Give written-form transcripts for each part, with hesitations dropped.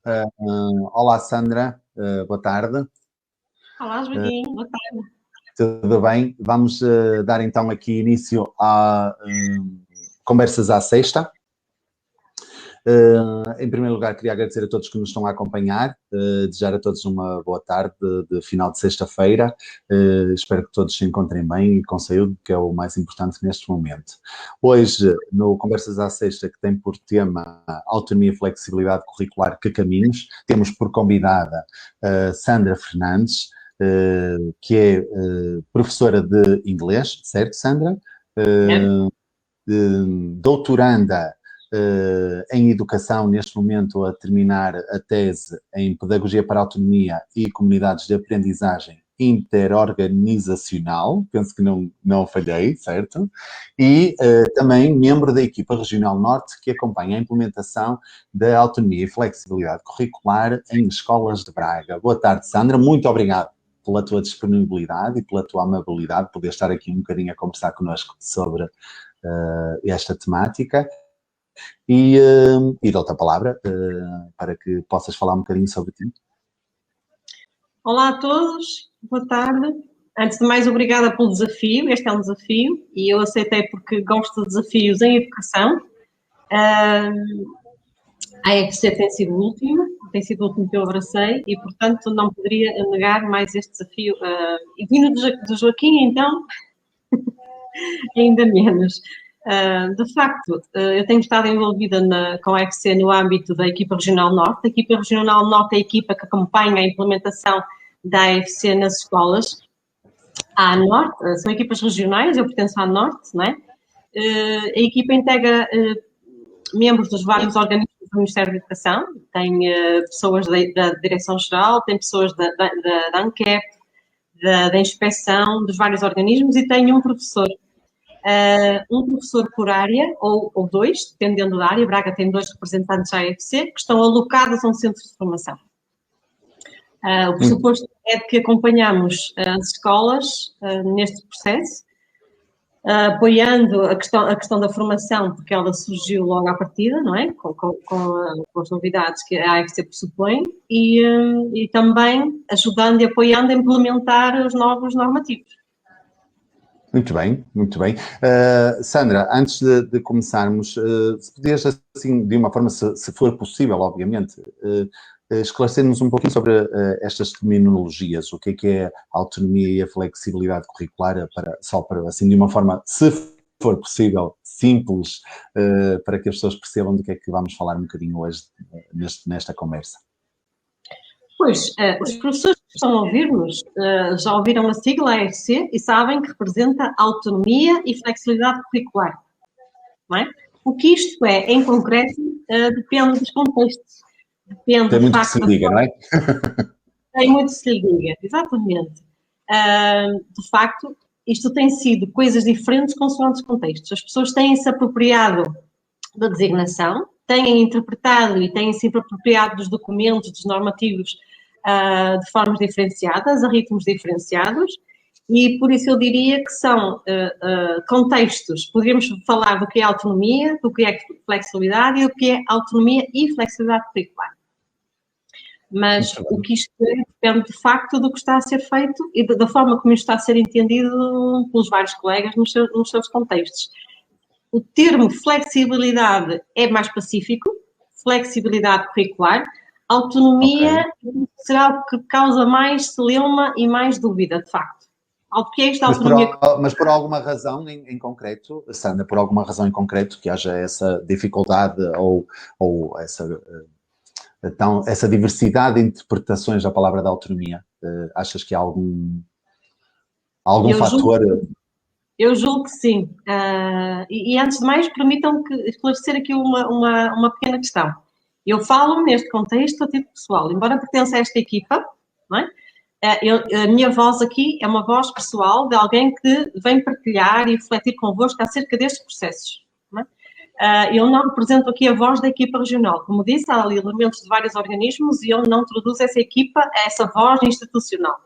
Olá, Sandra, boa tarde. Olá, Joaquim, boa tarde. Tudo bem? Vamos dar então aqui início a Conversas à Sexta. Em primeiro lugar, queria agradecer a todos que nos estão a acompanhar, desejar a todos uma boa tarde de final de sexta-feira. Espero que todos se encontrem bem e com saúde, que é o mais importante neste momento. Hoje, no Conversas à Sexta, que tem por tema autonomia e flexibilidade curricular, que caminhos, temos por convidada Sandra Fernandes, que é professora de inglês, certo, Sandra? Doutoranda em Educação, neste momento a terminar a tese em Pedagogia para a Autonomia e Comunidades de Aprendizagem Interorganizacional, penso que não falhei, certo? E também membro da equipa Regional Norte, que acompanha a implementação da autonomia e flexibilidade curricular em escolas de Braga. Boa tarde, Sandra, muito obrigado pela tua disponibilidade e pela tua amabilidade, poder estar aqui um bocadinho a conversar connosco sobre esta temática. E dou-te a palavra para que possas falar um bocadinho sobre ti. Olá a todos, boa tarde. Antes de mais, obrigada pelo desafio. Este é um desafio e eu aceitei porque gosto de desafios em educação. A AFC tem sido o último que eu abracei e, portanto, não poderia negar mais este desafio. E vindo do Joaquim, então, ainda menos. De facto, eu tenho estado envolvida com a AFC no âmbito da equipa Regional Norte. A equipa Regional Norte é a equipa que acompanha a implementação da AFC nas escolas. À Norte, são equipas regionais, eu pertenço à Norte, não é? A equipa integra membros dos vários organismos do Ministério da Educação, tem pessoas da Direção-Geral, tem pessoas da ANCAP, da Inspeção, dos vários organismos e tem um professor por área, ou dois, dependendo da área. Braga tem 2 representantes da AFC, que estão alocados a um centro de formação. O pressuposto é que acompanhamos as escolas neste processo, apoiando a questão da formação, porque ela surgiu logo à partida, não é? Com as novidades que a AFC pressupõe, e também ajudando e apoiando a implementar os novos normativos. Muito bem, muito bem. Sandra, antes de começarmos, se podias, assim, de uma forma, se for possível, obviamente, esclarecer-nos um pouquinho sobre estas terminologias, o que é a autonomia e a flexibilidade curricular, só para, assim, de uma forma, se for possível, simples, para que as pessoas percebam do que é que vamos falar um bocadinho hoje nesta conversa. Pois, os professores que estão a ouvir-nos já ouviram a sigla AFC e sabem que representa autonomia e flexibilidade curricular, não é? O que isto é, em concreto, depende dos contextos. Depende, tem muito que se diga, não é? Tem muito que se lhe diga, exatamente. De facto, isto tem sido coisas diferentes consoante os contextos. As pessoas têm-se apropriado da designação, têm interpretado e têm-se apropriado dos documentos, dos normativos, de formas diferenciadas, a ritmos diferenciados, e por isso eu diria que são contextos. Poderíamos falar do que é autonomia, do que é flexibilidade e do que é autonomia e flexibilidade curricular. Mas o que isto é depende de facto do que está a ser feito e da forma como isto está a ser entendido pelos vários colegas nos seus contextos. O termo flexibilidade é mais pacífico, flexibilidade curricular. Autonomia será o que causa mais celeuma e mais dúvida, de facto. O que é esta autonomia? Mas por alguma razão em concreto, Sandra, por alguma razão em concreto que haja essa dificuldade ou essa diversidade de interpretações da palavra da autonomia, achas que há algum fator? Eu julgo que sim. E antes de mais, permitam-me esclarecer aqui uma pequena questão. Eu falo neste contexto a título pessoal, embora pertença a esta equipa, não é? A minha voz aqui é uma voz pessoal de alguém que vem partilhar e refletir convosco acerca destes processos. Não é? Eu não represento aqui a voz da equipa regional. Como disse, há ali elementos de vários organismos e eu não introduzo essa voz institucional.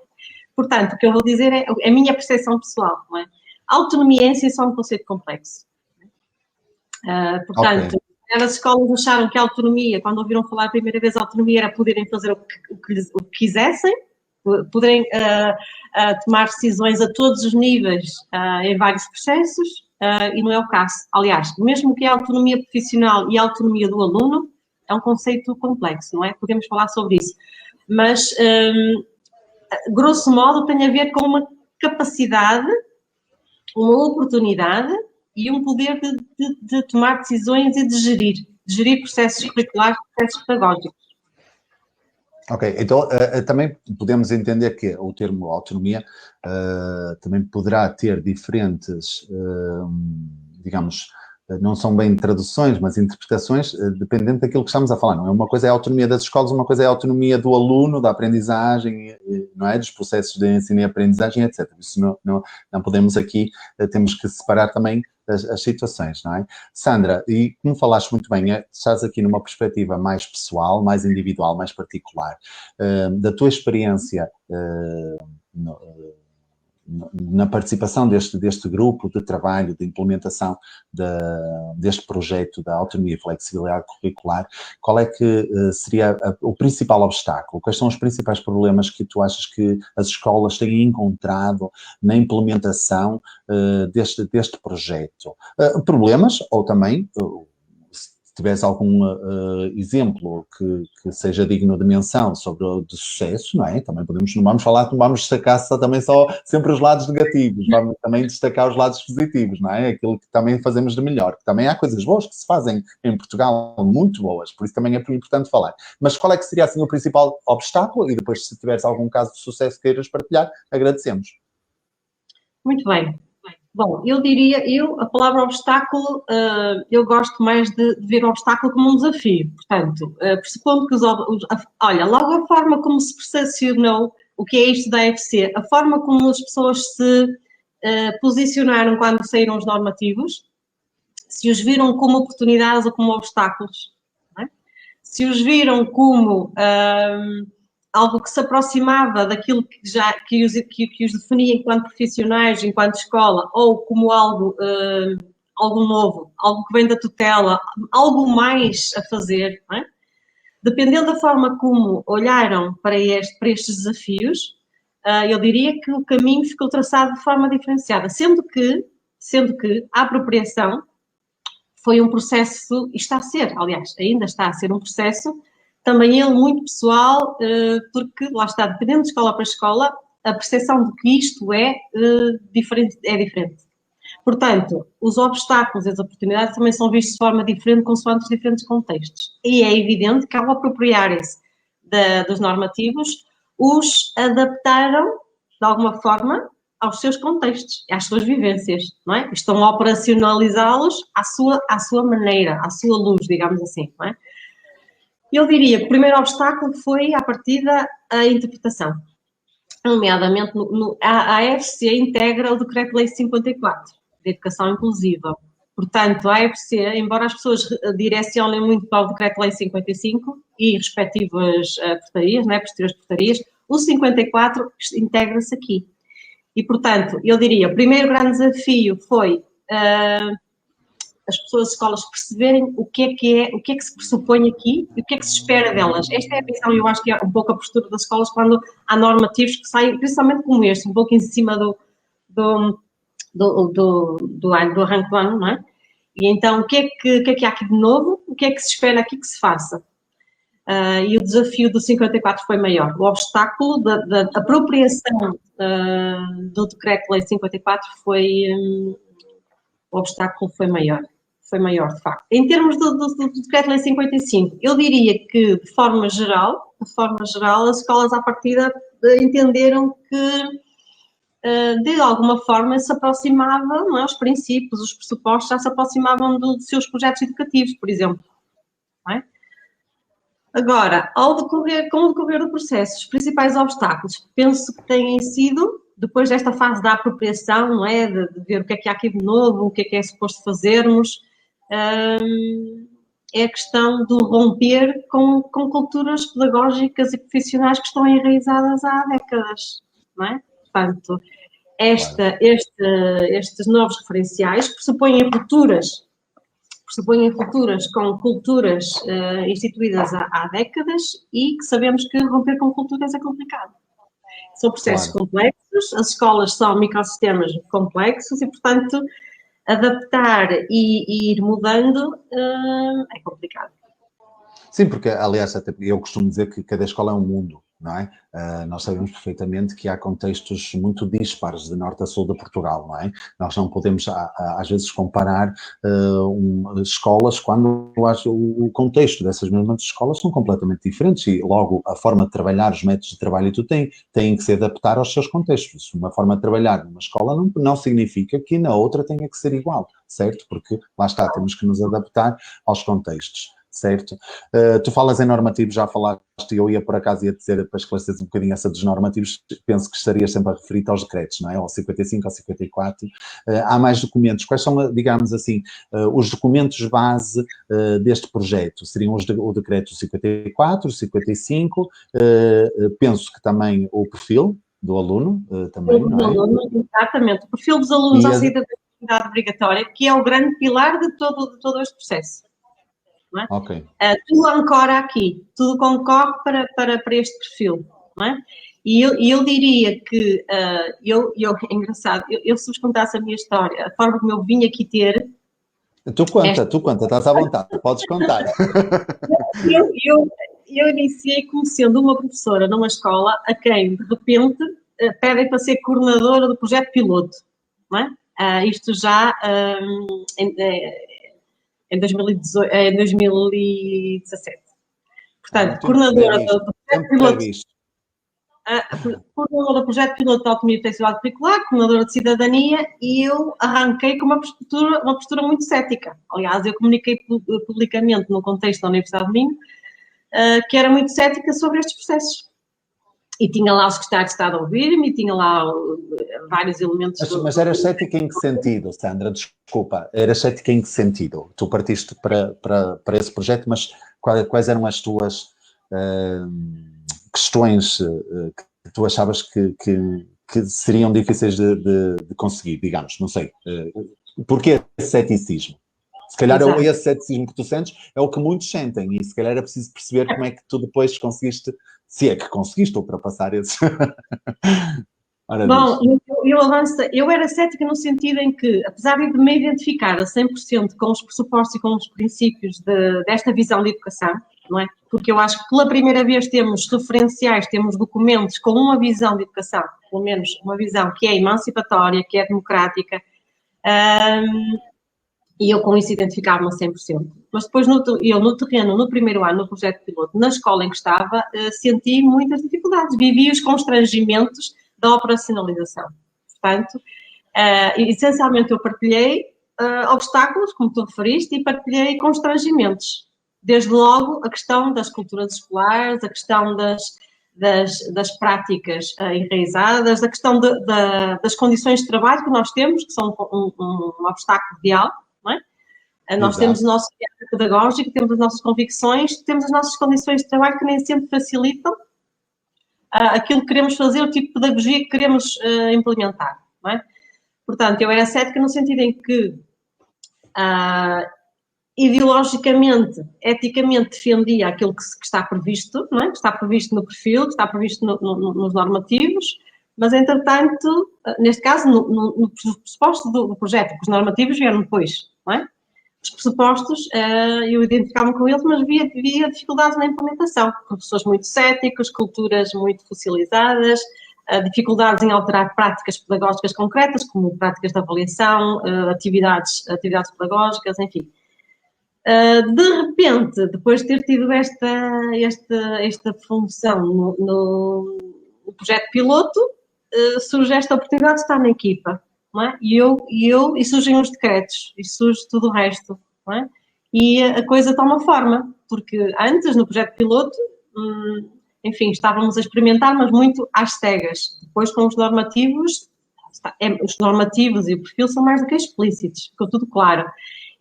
Portanto, o que eu vou dizer é a minha percepção pessoal, não é? A autonomia em si é só um conceito complexo. Portanto, As escolas acharam que a autonomia, quando ouviram falar a primeira vez a autonomia, era poderem fazer o que quisessem, poderem tomar decisões a todos os níveis em vários processos, e não é o caso. Aliás, mesmo que a autonomia profissional e a autonomia do aluno é um conceito complexo, não é? Podemos falar sobre isso. Mas, grosso modo, tem a ver com uma capacidade, uma oportunidade e um poder de tomar decisões e de gerir processos curriculares, processos pedagógicos. Ok, então também podemos entender que o termo autonomia também poderá ter diferentes, digamos, não são bem traduções, mas interpretações, dependendo daquilo que estamos a falar. Não é? Uma coisa é a autonomia das escolas, uma coisa é a autonomia do aluno, da aprendizagem, não é? Dos processos de ensino e aprendizagem, etc. Isso não podemos aqui, temos que separar também as situações, não é? Sandra, e como falaste muito bem, estás aqui numa perspectiva mais pessoal, mais individual, mais particular, da tua experiência na participação deste grupo de trabalho, de implementação deste projeto da autonomia e flexibilidade curricular, qual é que seria o principal obstáculo? Quais são os principais problemas que tu achas que as escolas têm encontrado na implementação deste projeto? Problemas ou também... Se tivesse algum exemplo que seja digno de menção sobre o de sucesso, não é? Também não vamos destacar também só sempre os lados negativos, vamos também destacar os lados positivos, não é? Aquilo que também fazemos de melhor. Também há coisas boas que se fazem em Portugal, muito boas, por isso também é importante falar. Mas qual é que seria assim o principal obstáculo? E depois, se tivesse algum caso de sucesso que queiras partilhar, agradecemos. Muito bem. Bom, eu diria, a palavra obstáculo, eu gosto mais de ver o obstáculo como um desafio. Portanto, pressupondo que olha, logo a forma como se percepcionou o que é isto da AFC, a forma como as pessoas se posicionaram quando saíram os normativos, se os viram como oportunidades ou como obstáculos, não é? Se os viram como algo que se aproximava daquilo que os definia enquanto profissionais, enquanto escola, ou como algo novo, algo que vem da tutela, algo mais a fazer, não é? Dependendo da forma como olharam para estes desafios, eu diria que o caminho ficou traçado de forma diferenciada, sendo que a apropriação foi um processo, e está a ser, aliás, ainda está a ser um processo, também ele muito pessoal, porque lá está, dependendo de escola para escola, a percepção de que isto é diferente. Portanto, os obstáculos e as oportunidades também são vistos de forma diferente, consoante os diferentes contextos. E é evidente que, ao apropriarem-se dos normativos, os adaptaram, de alguma forma, aos seus contextos, às suas vivências, não é? Estão a operacionalizá-los à sua maneira, à sua luz, digamos assim, não é? Eu diria que o primeiro obstáculo foi, à partida, a interpretação. Nomeadamente, a AFC integra o Decreto-Lei 54, de Educação Inclusiva. Portanto, a AFC, embora as pessoas direcionem muito para o Decreto-Lei 55 e respectivas portarias, né, posteriores portarias, o 54 integra-se aqui. E, portanto, eu diria, o primeiro grande desafio foi as pessoas, as escolas, perceberem o que é que se pressupõe aqui e o que é que se espera delas. Esta é a visão, eu acho que é um pouco a postura das escolas quando há normativos que saem, principalmente como este, um pouco em cima do arranque do ano, não é? E então, o que é que há aqui de novo? O que é que se espera aqui que se faça? E o desafio do 54 foi maior. O obstáculo da apropriação do Decreto-Lei 54 o obstáculo foi maior. Foi maior, de facto. Em termos do Decreto-Lei 55, eu diria que, de forma geral, as escolas à partida entenderam que, de alguma forma, se aproximavam, não é? Os princípios, os pressupostos já se aproximavam dos seus projetos educativos, por exemplo. Não é? Agora, com o decorrer do processo, os principais obstáculos, penso que têm sido, depois desta fase da apropriação, não é? De ver o que é há aqui de novo, o que é suposto fazermos, é a questão do romper com culturas pedagógicas e profissionais que estão enraizadas há décadas, não é? Portanto, estes novos referenciais pressupõem rupturas pressupõem rupturas com culturas instituídas há décadas e que sabemos que romper com culturas é complicado. São processos complexos, as escolas são microsistemas complexos e, portanto, adaptar e ir mudando é complicado. Sim, porque, aliás, até eu costumo dizer que cada escola é um mundo, não é? Nós sabemos perfeitamente que há contextos muito dispares de norte a sul de Portugal, não é? Nós não podemos, às vezes, comparar escolas quando o contexto dessas mesmas escolas são completamente diferentes e, logo, a forma de trabalhar, os métodos de trabalho e tudo têm que se adaptar aos seus contextos. Uma forma de trabalhar numa escola não significa que na outra tenha que ser igual, certo? Porque, lá está, temos que nos adaptar aos contextos. Certo? Tu falas em normativos, já falaste, eu ia por acaso ia dizer, para esclarecer um bocadinho essa dos normativos, penso que estarias sempre a referir aos decretos, não é? Ao 55, ao 54. Há mais documentos. Quais são, digamos assim, os documentos base deste projeto? Seriam o decreto 54, o 55, penso que também o perfil do aluno, também, não é? Aluno, exatamente. O perfil dos alunos à saída da atividade obrigatória, que é o grande pilar de todo este processo. Não é? Okay. Tudo ancora aqui, tudo concorre para este perfil, não é? E eu diria que, é engraçado, eu se vos contasse a minha história, a forma como eu vim aqui ter... Tu conta, estás à vontade, podes contar. Eu iniciei como sendo uma professora numa escola a quem, de repente, pedem para ser coordenadora do projeto piloto, não é? Isto já em 2017. Portanto, coordenadora do projeto piloto. Coordenadora do projeto piloto de autonomia e flexibilidade curricular, coordenadora de cidadania, e eu arranquei com uma postura muito cética. Aliás, eu comuniquei publicamente no contexto da Universidade de Minho que era muito cética sobre estes processos. E tinha lá o secretário de Estado a ouvir-me, e tinha lá vários elementos... Mas eras cética em que sentido, Sandra? Desculpa, eras cética em que sentido? Tu partiste para esse projeto, mas quais eram as tuas questões que tu achavas que seriam difíceis de conseguir, digamos, não sei. Porquê esse ceticismo? Se calhar esse ceticismo que tu sentes é o que muitos sentem e se calhar é preciso perceber como é que tu depois conseguiste, se é que conseguiste ultrapassar esses... Bom, eu era cética no sentido em que, apesar de me identificar a 100% com os pressupostos e com os princípios desta visão de educação, não é? Porque eu acho que pela primeira vez temos referenciais, temos documentos com uma visão de educação, pelo menos uma visão que é emancipatória, que é democrática, e eu com isso identificava-me a 100%. Mas depois, eu no terreno, no primeiro ano, no projeto piloto, na escola em que estava, senti muitas dificuldades, vivi os constrangimentos da operacionalização. Portanto, essencialmente eu partilhei obstáculos, como tu referiste, e partilhei constrangimentos. Desde logo a questão das culturas escolares, a questão das práticas enraizadas, a questão das condições de trabalho que nós temos, que são um obstáculo real, não é? Nós temos o nosso viés pedagógico, temos as nossas convicções, temos as nossas condições de trabalho que nem sempre facilitam aquilo que queremos fazer, o tipo de pedagogia que queremos implementar, não é? Portanto, eu era cética no sentido em que ideologicamente, eticamente defendia aquilo que está previsto, não é? Que está previsto no perfil, que está previsto nos normativos, mas, entretanto, neste caso, no pressuposto do projeto, porque os normativos vieram depois, não é? Os pressupostos, eu identificava-me com eles, mas via dificuldades na implementação. Professores muito céticos, culturas muito fossilizadas, dificuldades em alterar práticas pedagógicas concretas, como práticas de avaliação, atividades pedagógicas, enfim. De repente, depois de ter tido esta função no projeto piloto, surge esta oportunidade de estar na equipa, não é? E surgem os decretos, e surge tudo o resto, não é? E a coisa toma forma, porque antes, no projeto piloto, enfim, estávamos a experimentar, mas muito às cegas. Depois, com os normativos e o perfil são mais do que explícitos, ficou tudo claro.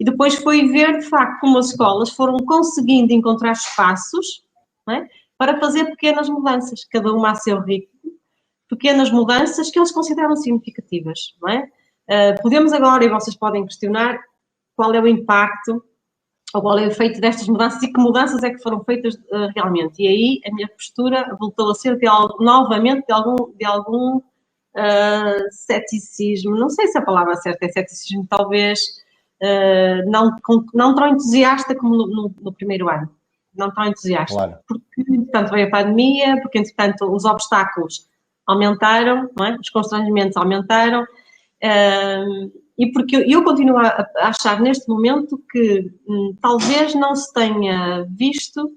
E depois foi ver, de facto, como as escolas foram conseguindo encontrar espaços, não é? Para fazer pequenas mudanças, cada uma a seu ritmo, pequenas mudanças que eles consideram significativas, não é? Podemos agora, e vocês podem questionar, qual é o impacto qual é o efeito destas mudanças e que mudanças é que foram feitas realmente. E aí a minha postura voltou a ser novamente de algum ceticismo, não sei se a palavra certa é ceticismo, talvez não tão entusiasta como no primeiro ano. Não tão entusiasta. Claro. Porque, entretanto, veio a pandemia, porque, entretanto, os obstáculos aumentaram, não é? Os constrangimentos aumentaram, e porque eu continuo a achar neste momento que talvez não se tenha visto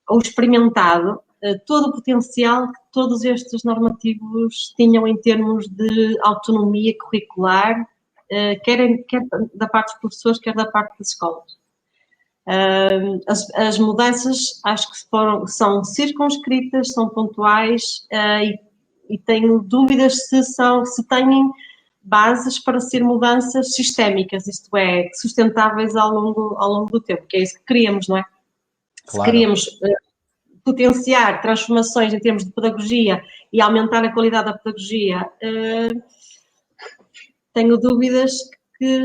ou experimentado todo o potencial que todos estes normativos tinham em termos de autonomia curricular, quer da parte dos professores, quer da parte das escolas. As mudanças acho que são circunscritas, são pontuais, e tenho dúvidas se têm bases para ser mudanças sistémicas, isto é, sustentáveis ao longo do tempo, que é isso que queríamos, não é? Claro. Se queríamos potenciar transformações em termos de pedagogia e aumentar a qualidade da pedagogia, tenho dúvidas que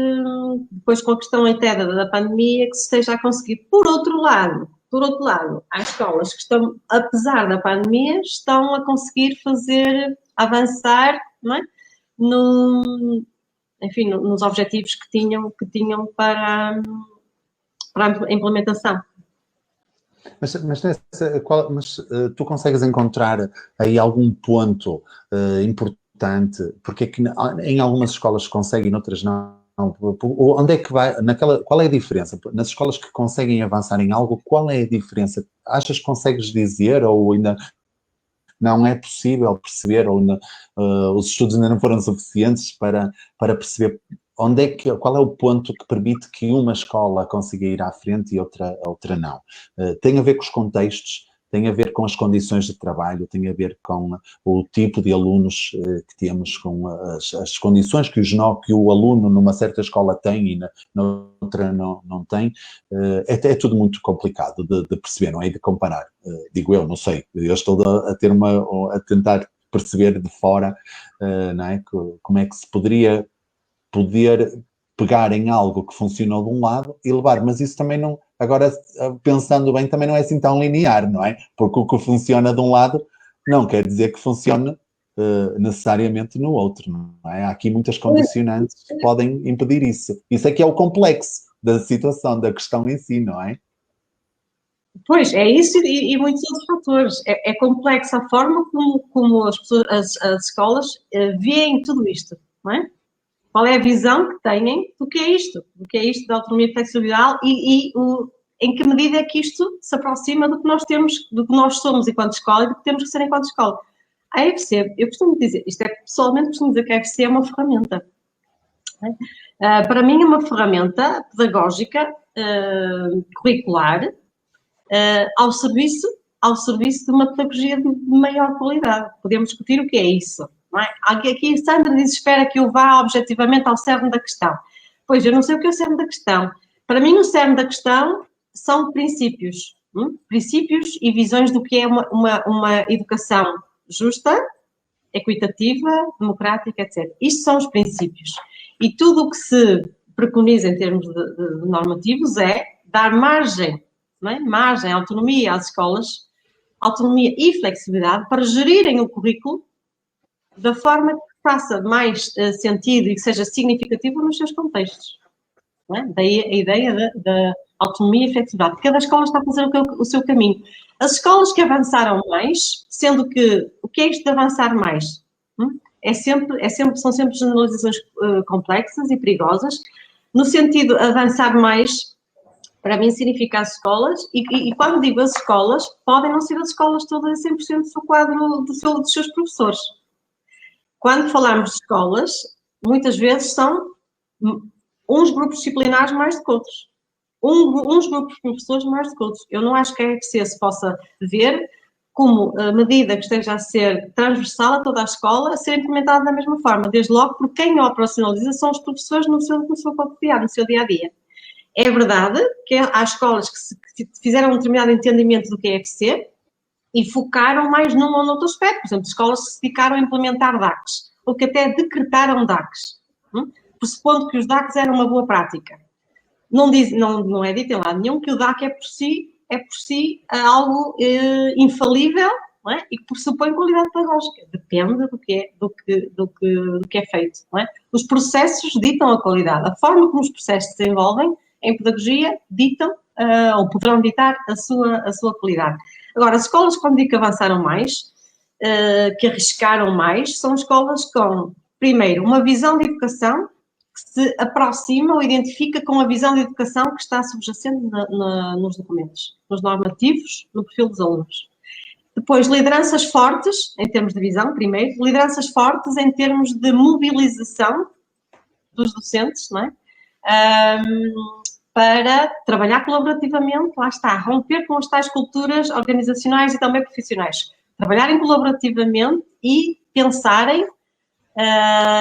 depois com a questão até da pandemia que se esteja a conseguir. Por outro lado, há escolas que estão, apesar da pandemia, estão a conseguir avançar, não é? Enfim, nos objetivos que tinham para a implementação. Mas tu consegues encontrar aí algum ponto importante? Porque é que em algumas escolas conseguem, noutras não. Onde é que vai? Qual é a diferença? Nas escolas que conseguem avançar em algo, qual é a diferença? Achas que consegues dizer ou ainda não é possível perceber, ou os estudos ainda não foram suficientes para perceber qual é o ponto que permite que uma escola consiga ir à frente e outra não? Tem a ver com os contextos, tem a ver com as condições de trabalho, tem a ver com o tipo de alunos que temos, com as condições que o aluno numa certa escola tem e noutra não tem. É tudo muito complicado de perceber, não é? De comparar. Digo eu, não sei. Eu estou a tentar perceber de fora, não é? Como é que se poder pegar em algo que funcionou de um lado e levar, mas isso também não, agora pensando bem, também não é assim tão linear, não é? Porque o que funciona de um lado não quer dizer que funcione necessariamente no outro, não é? Há aqui muitas condicionantes que podem impedir isso. Isso é que é o complexo da situação, da questão em si, não é? Pois, é isso e muitos outros fatores. É complexa a forma como as escolas veem tudo isto, não é? Qual é a visão que têm do que é isto? Do que é isto da autonomia e flexibilidade em que medida é que isto se aproxima do que nós temos, do que nós somos enquanto escola e do que temos que ser enquanto escola. A EFC, eu costumo dizer, pessoalmente costumo dizer que a EFC é uma ferramenta. Para mim é uma ferramenta pedagógica, curricular, ao serviço de uma pedagogia de maior qualidade. Podemos discutir o que é isso. Não é? Aqui Sandra espera que eu vá objetivamente ao cerne da questão. Pois, eu não sei o que é o cerne da questão. Para mim, o cerne da questão são princípios. Princípios e visões do que é uma educação justa, equitativa, democrática, etc. Isto são os princípios. E tudo o que se preconiza em termos de normativos é dar margem, não é? Margem, autonomia às escolas, autonomia e flexibilidade para gerirem o currículo da forma que faça mais sentido e que seja significativo nos seus contextos. Não é? Daí a ideia da autonomia e flexibilidade. Cada escola está a fazer o seu caminho. As escolas que avançaram mais, sendo que o que é isto de avançar mais? São sempre generalizações complexas e perigosas, no sentido de avançar mais, para mim significa as escolas, e quando digo as escolas, podem não ser as escolas todas a 100% do seu quadro, dos seus professores. Quando falamos de escolas, muitas vezes são uns grupos disciplinares mais do que outros. Uns grupos de professores mais do que outros. Eu não acho que a EFC se possa ver como a medida que esteja a ser transversal a toda a escola a ser implementada da mesma forma, desde logo porque quem a operacionaliza são os professores no seu cotidiano, no seu dia-a-dia. É verdade que há escolas que fizeram um determinado entendimento do que é EFC e focaram mais num ou noutro aspecto. Por exemplo, escolas que se dedicaram a implementar DACs, ou que até decretaram DACs, pressupondo que os DACs eram uma boa prática. não é dito em lado nenhum que o DAC é por si algo infalível, não é? E que pressupõe qualidade pedagógica. Depende do que é feito. Não é? Os processos ditam a qualidade. A forma como os processos se desenvolvem em pedagogia ditam ou poderão ditar a sua qualidade. Agora, as escolas, quando digo que avançaram mais, que arriscaram mais, são escolas com, primeiro, uma visão de educação que se aproxima ou identifica com a visão de educação que está subjacente nos documentos, nos normativos, no perfil dos alunos. Depois, lideranças fortes, em termos de visão, primeiro, lideranças fortes em termos de mobilização dos docentes, não é? Para trabalhar colaborativamente, lá está, romper com as tais culturas organizacionais e também profissionais. Trabalharem colaborativamente e pensarem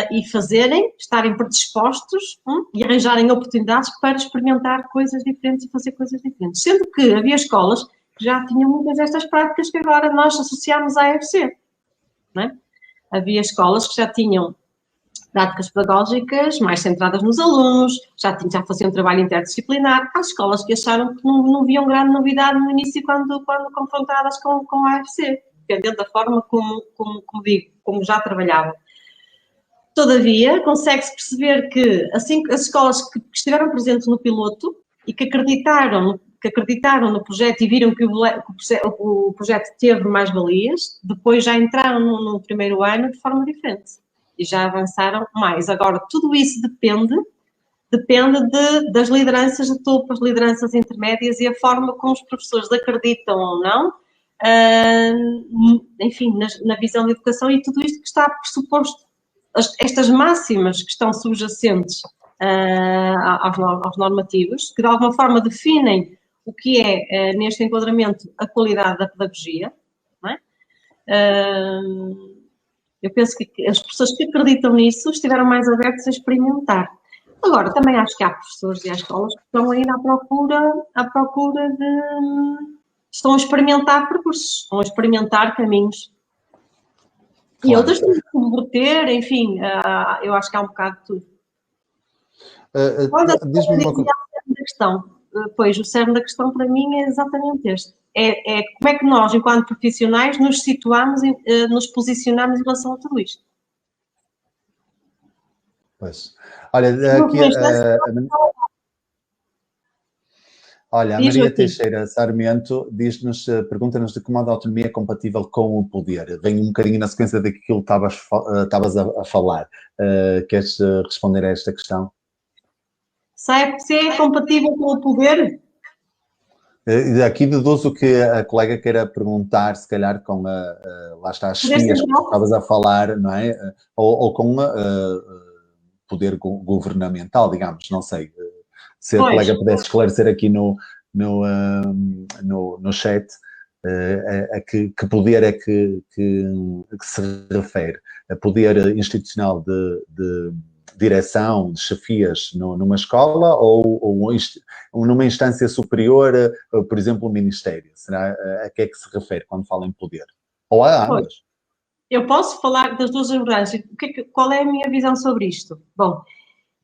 e fazerem, estarem predispostos e arranjarem oportunidades para experimentar coisas diferentes e fazer coisas diferentes. Sendo que havia escolas que já tinham muitas destas práticas que agora nós associamos à AFC. Não é? Havia escolas que já tinham práticas pedagógicas mais centradas nos alunos, já faziam trabalho interdisciplinar. Há escolas que acharam que não viam grande novidade no início quando confrontadas com a AFC, dependendo da forma como já trabalhavam. Todavia, consegue-se perceber que assim, as escolas que estiveram presentes no piloto e que acreditaram no projeto e viram que o projeto teve mais valias, depois já entraram no primeiro ano de forma diferente e já avançaram mais. Agora, tudo isso depende das lideranças de topo, as lideranças intermédias e a forma como os professores acreditam ou não, enfim, na visão de educação e tudo isto que está pressuposto. Estas máximas que estão subjacentes aos normativos, que de alguma forma definem o que é, neste enquadramento, a qualidade da pedagogia, não é? Eu penso que as pessoas que acreditam nisso estiveram mais abertas a experimentar. Agora, também acho que há professores e há escolas que estão ainda à procura de... estão a experimentar percursos, estão a experimentar caminhos. Claro. E outras têm que converter, enfim, eu acho que há um bocado de tudo. Diz-me uma coisa. Pois, o cerne da questão para mim é exatamente este. É como é que nós, enquanto profissionais, nos situamos, nos posicionamos em relação a tudo isto. Pois. Olha, aqui... Olha, a Maria Teixeira Sarmento pergunta-nos de que modo a autonomia é compatível com o poder. Vem um bocadinho na sequência daquilo que estavas a falar. Queres responder a esta questão? Se é compatível com o poder? Aqui deduzo que a colega queira perguntar, se calhar, com lá está, as chefias que estavas a falar, não é? Ou com poder governamental, digamos, não sei. Se a colega pudesse esclarecer aqui no chat a que poder é que se refere. A poder institucional de direção, de chefias numa escola ou numa instância superior, por exemplo, o Ministério? Será a que é que se refere quando fala em poder? Ou a ambas? Eu posso falar das duas abordagens. Qual é a minha visão sobre isto? Bom,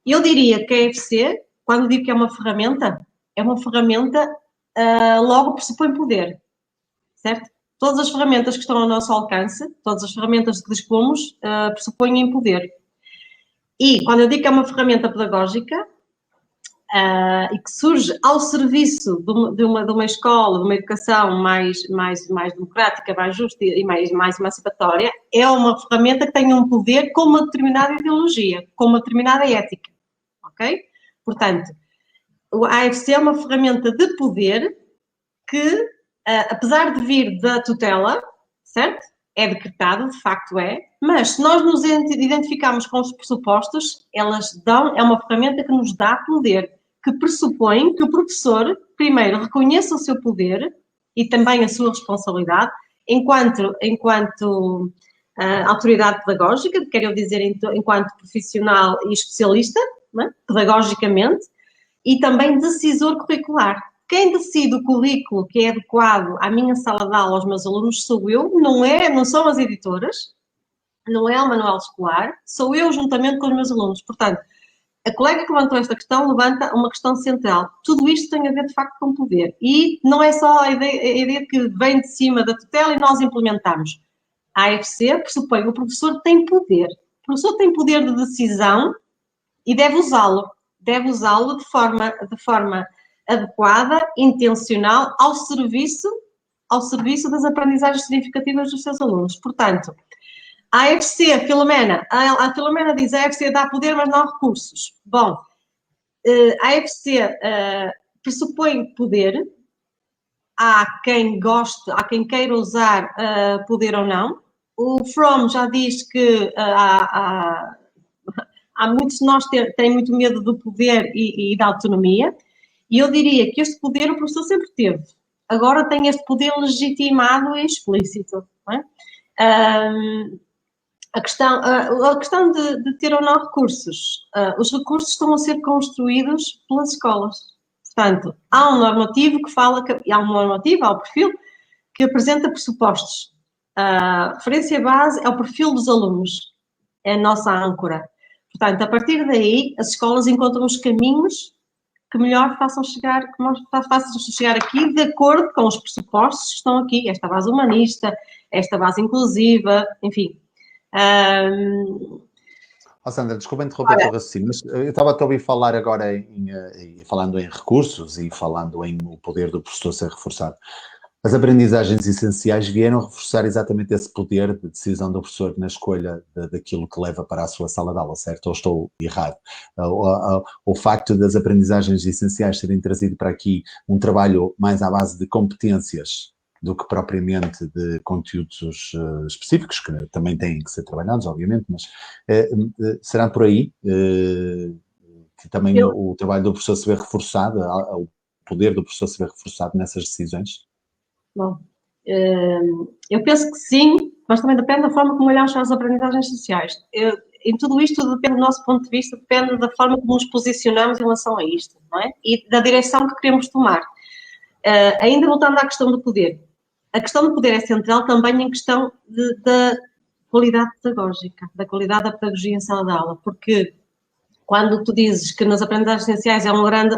eu diria que a EFC, quando digo que é uma ferramenta logo pressupõe poder, certo? Todas as ferramentas que estão ao nosso alcance, todas as ferramentas que dispomos, pressupõem poder. E quando eu digo que é uma ferramenta pedagógica e que surge ao serviço de uma escola, de uma educação mais democrática, mais justa e mais emancipatória, é uma ferramenta que tem um poder com uma determinada ideologia, com uma determinada ética, ok? Portanto, a AFC é uma ferramenta de poder que, apesar de vir da tutela, certo? É decretado, de facto é, mas se nós nos identificarmos com os pressupostos, é uma ferramenta que nos dá poder, que pressupõe que o professor, primeiro, reconheça o seu poder e também a sua responsabilidade, enquanto autoridade pedagógica, quero eu dizer, enquanto profissional e especialista, não é? Pedagogicamente, e também decisor curricular. Quem decide o currículo que é adequado à minha sala de aula, aos meus alunos, sou eu, não são as editoras, não é o manual escolar, sou eu juntamente com os meus alunos. Portanto, A colega que levantou esta questão levanta uma questão central. Tudo isto tem a ver, de facto, com poder. E não é só a ideia que vem de cima da tutela e nós implementamos. A AFC pressupõe que o professor tem poder. O professor tem poder de decisão e deve usá-lo. Deve usá-lo de forma adequada, intencional, ao serviço das aprendizagens significativas dos seus alunos. Portanto, a AFC, a Filomena diz, a AFC dá poder, mas não recursos. Bom, a AFC pressupõe poder, há quem goste, há quem queira usar poder ou não. O Fromm já diz que há muitos de nós que têm muito medo do poder e da autonomia, e eu diria que este poder o professor sempre teve. Agora tem este poder legitimado e explícito. Não é? A questão de ter ou não recursos. Os recursos estão a ser construídos pelas escolas. Portanto, há um normativo há um perfil que apresenta pressupostos. A referência base é o perfil dos alunos. É a nossa âncora. Portanto, a partir daí, as escolas encontram os caminhos que melhor façam chegar aqui de acordo com os pressupostos que estão aqui. Esta base humanista, esta base inclusiva, enfim. Sandra, desculpa interromper o teu raciocínio, mas eu estava a ouvir falar agora falando em recursos e falando em o poder do professor ser reforçado. As aprendizagens essenciais vieram reforçar exatamente esse poder de decisão do professor na escolha daquilo que leva para a sua sala de aula, certo? Ou estou errado? O facto das aprendizagens essenciais terem trazido para aqui um trabalho mais à base de competências do que propriamente de conteúdos específicos, que também têm que ser trabalhados, obviamente, mas será por aí que também o trabalho do professor se vê reforçado, o poder do professor se vê reforçado nessas decisões? Bom, eu penso que sim, mas também depende da forma como olhamos para as aprendizagens sociais. Em tudo isto depende do nosso ponto de vista, depende da forma como nos posicionamos em relação a isto, não é? E da direção que queremos tomar. Ainda voltando à questão do poder. A questão do poder é central também em questão da qualidade pedagógica, da qualidade da pedagogia em sala de aula, porque quando tu dizes que nas aprendizagens essenciais há um grande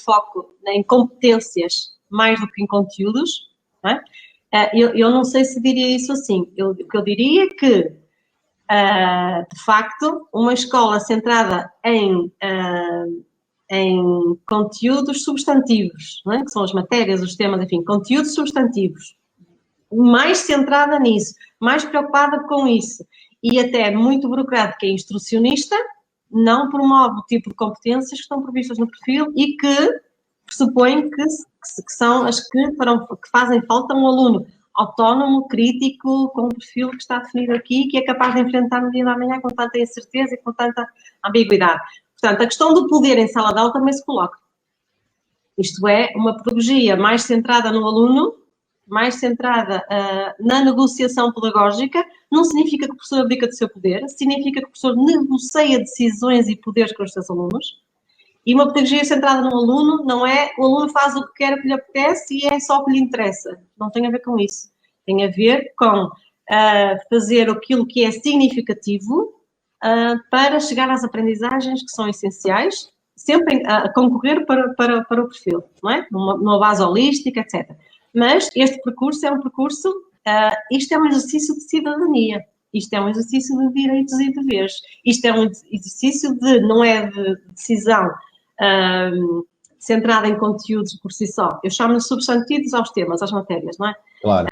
foco em competências mais do que em conteúdos, não é? Eu não sei se diria isso assim. O que eu diria é que, de facto, uma escola centrada em conteúdos substantivos, não é? Que são as matérias, os temas, enfim, conteúdos substantivos, mais centrada nisso, mais preocupada com isso, e até muito burocrática e instrucionista, não promove o tipo de competências que estão previstas no perfil e que pressupõem que são as que fazem falta um aluno autónomo, crítico, com um perfil que está definido aqui, que é capaz de enfrentar no dia da manhã com tanta incerteza e com tanta ambiguidade. Portanto, a questão do poder em sala de aula também se coloca. Isto é, uma pedagogia mais centrada no aluno, mais centrada na negociação pedagógica, não significa que o professor abdica do seu poder, significa que o professor negocia decisões e poderes com os seus alunos. E uma pedagogia centrada no aluno não é o aluno faz o que quer, o que lhe apetece e é só o que lhe interessa. Não tem a ver com isso. Tem a ver com fazer aquilo que é significativo para chegar às aprendizagens que são essenciais, sempre a concorrer para o perfil, não é? Numa base holística, etc. Mas este percurso é um percurso, isto é um exercício de cidadania, isto é um exercício de direitos e deveres, isto é um exercício não é de decisão centrada em conteúdos por si só. Eu chamo-lhe substantivos aos temas, às matérias, não é? Claro.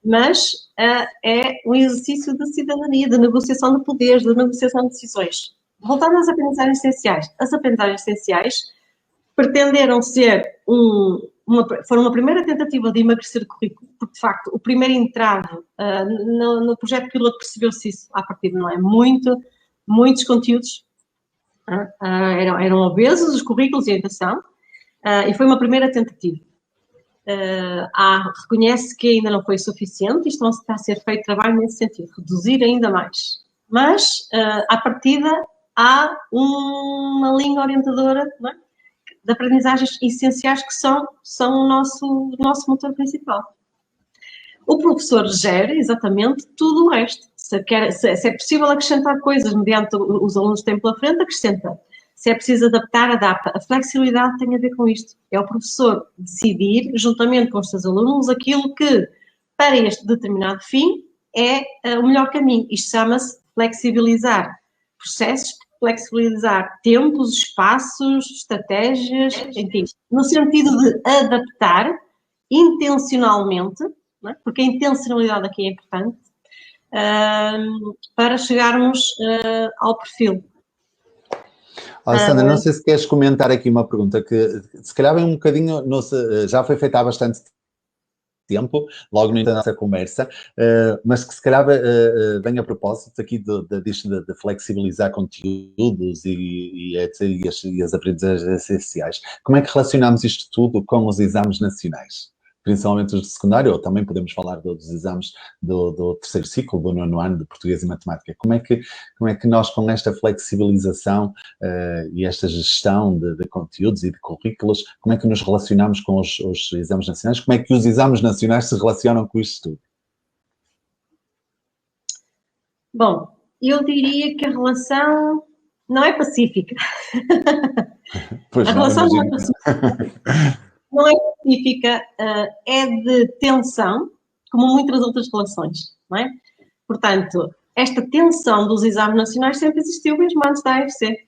Mas é um exercício de cidadania, de negociação de poderes, de negociação de decisões. Voltando às aprendizagens essenciais. As aprendizagens essenciais pretenderam ser foram uma primeira tentativa de emagrecer o currículo, porque, de facto, o primeiro entrave no projeto piloto percebeu-se isso, à partida, não é? Muitos conteúdos eram obesos, os currículos e a orientação, e foi uma primeira tentativa. Reconhece que ainda não foi suficiente e está a ser feito trabalho nesse sentido, reduzir ainda mais. Mas, à partida, há uma linha orientadora, não é? De aprendizagens essenciais que são o nosso motor principal. O professor gera exatamente tudo o resto. Se é possível acrescentar coisas mediante os alunos que têm pela frente, acrescenta. Se é preciso adaptar, adapta. A flexibilidade tem a ver com isto. É o professor decidir, juntamente com os seus alunos, aquilo que, para este determinado fim, é o melhor caminho. Isto chama-se flexibilizar processos, flexibilizar tempos, espaços, estratégias, enfim, no sentido de adaptar intencionalmente, não é? Porque a intencionalidade aqui é importante, para chegarmos ao perfil. Sandra, não sei se queres comentar aqui uma pergunta que se calhar vem um bocadinho, já foi feita há bastante tempo, logo no início da nossa conversa, mas que se calhar vem a propósito aqui de flexibilizar conteúdos e as aprendizagens essenciais. Como é que relacionamos isto tudo com os exames nacionais? Principalmente os de secundário, ou também podemos falar dos exames do terceiro ciclo, do 9º ano de português e matemática. Como é que nós, com esta flexibilização e esta gestão de conteúdos e de currículos, como é que nos relacionamos com os exames nacionais? Como é que os exames nacionais se relacionam com isto tudo? Bom, eu diria que a relação não é pacífica. Pois a não, relação imagino. não é pacífica. Não é pacífica, é de tensão, como muitas outras relações, não é? Portanto, esta tensão dos exames nacionais sempre existiu, mesmo antes da AFC.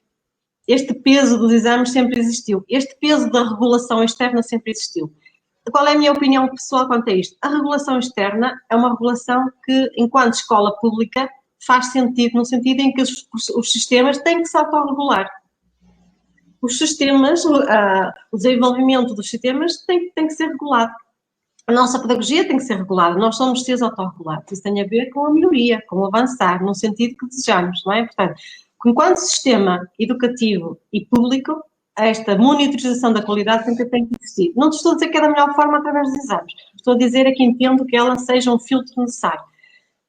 Este peso dos exames sempre existiu. Este peso da regulação externa sempre existiu. Qual é a minha opinião pessoal quanto a isto? A regulação externa é uma regulação que, enquanto escola pública, faz sentido, no sentido em que os sistemas têm que se autorregular. Os sistemas, o desenvolvimento dos sistemas tem que ser regulado. A nossa pedagogia tem que ser regulada. Nós somos seres autorregulados. Isso tem a ver com a melhoria, com o avançar, no sentido que desejamos, não é? Portanto, enquanto sistema educativo e público, esta monitorização da qualidade tem que existir. Não te estou a dizer que é da melhor forma através dos exames. Estou a dizer é que entendo que ela seja um filtro necessário.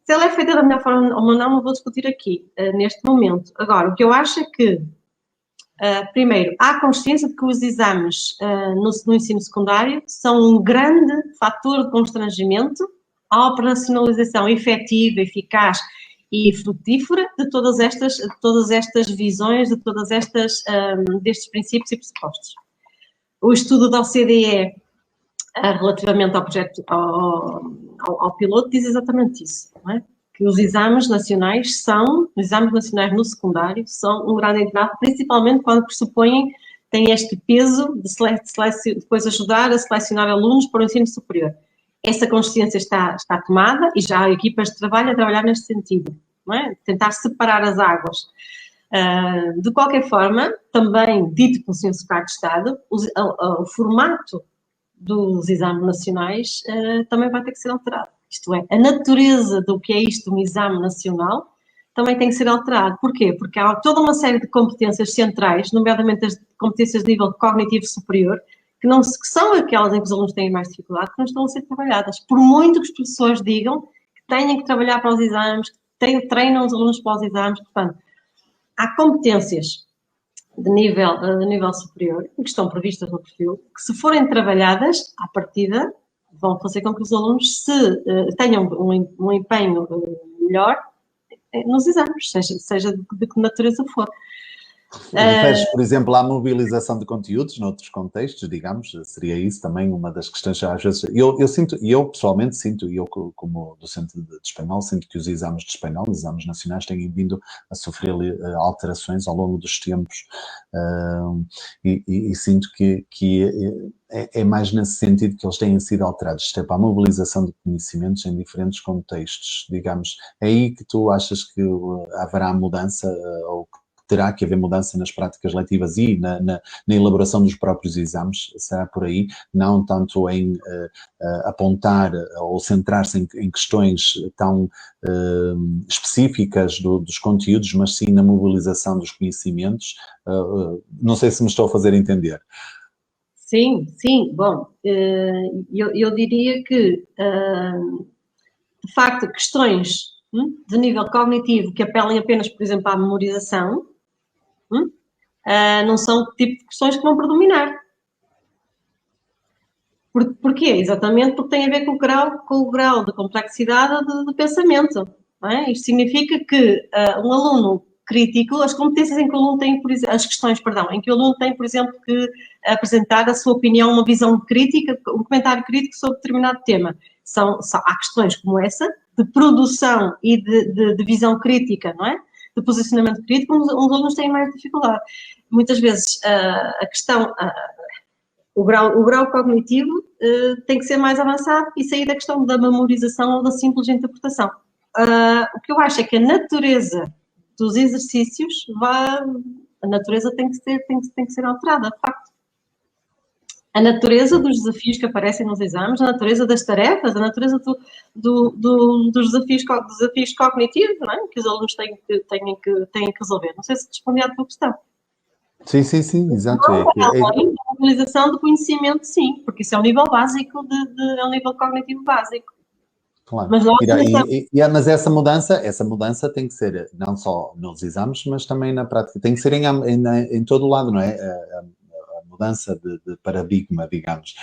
Se ela é feita da melhor forma ou não vou discutir aqui, neste momento. Agora, o que eu acho é que primeiro, há consciência de que os exames no ensino secundário são um grande fator de constrangimento à operacionalização efetiva, eficaz e frutífera de todas estas visões, de todas destes princípios e pressupostos. O estudo da OCDE relativamente ao projeto, ao piloto, diz exatamente isso, não é? Que os exames nacionais no secundário são um grande entrave, principalmente quando têm este peso de depois ajudar a selecionar alunos para o ensino superior. Essa consciência está tomada e já há equipas de trabalho a trabalhar neste sentido, não é? Tentar separar as águas. De qualquer forma, também dito pelo Sr. Secretário de Estado, o formato dos exames nacionais também vai ter que ser alterado. Isto é, a natureza do que é isto, um exame nacional, também tem que ser alterado. Porquê? Porque há toda uma série de competências centrais, nomeadamente as competências de nível cognitivo superior, que são aquelas em que os alunos têm mais dificuldade, que não estão a ser trabalhadas. Por muito que os professores digam que têm que trabalhar para os exames, que treinam os alunos para os exames, portanto, há competências de nível superior, que estão previstas no perfil, que se forem trabalhadas, à partida, vão fazer com que os alunos tenham um empenho melhor nos exames, seja de que natureza for. Referes, por exemplo, à mobilização de conteúdos noutros contextos, digamos, seria isso também uma das questões que às vezes eu pessoalmente sinto, e eu como docente de espanhol, sinto que os exames de espanhol, os exames nacionais, têm vindo a sofrer alterações ao longo dos tempos e sinto que é mais nesse sentido que eles têm sido alterados, isto é, para a mobilização de conhecimentos em diferentes contextos, digamos. É aí que tu achas que haverá mudança ou terá que haver mudança nas práticas letivas e na elaboração dos próprios exames, será por aí, não tanto em apontar ou centrar-se em questões tão específicas dos conteúdos, mas sim na mobilização dos conhecimentos. Não sei se me estou a fazer entender. Sim. Bom, eu diria que, de facto, questões de nível cognitivo que apelem apenas, por exemplo, à memorização, não são o tipo de questões que vão predominar. Porquê? Exatamente porque tem a ver com o grau de complexidade de pensamento. não é? Isto significa que um aluno crítico, as competências em que o aluno tem, por exemplo, as questões, perdão, em que o aluno tem, por exemplo, que apresentar a sua opinião, uma visão crítica, um comentário crítico sobre determinado tema. Há questões como essa, de produção e de visão crítica, não é? De posicionamento crítico, onde os alunos têm mais dificuldade. Muitas vezes a questão, o grau cognitivo tem que ser mais avançado e sair da questão da memorização ou da simples interpretação. O que eu acho é que a natureza dos exercícios, a natureza tem que ser alterada, de facto. A natureza dos desafios que aparecem nos exames, a natureza das tarefas, a natureza dos desafios cognitivos, não é? Que os alunos têm que resolver. Não sei se respondi à tua questão. Sim, exato. A utilização do conhecimento, sim, porque isso é um nível básico, é um nível cognitivo básico. Claro. Mas essa mudança tem que ser não só nos exames, mas também na prática. Tem que ser em todo o lado, não é? A mudança de paradigma, digamos,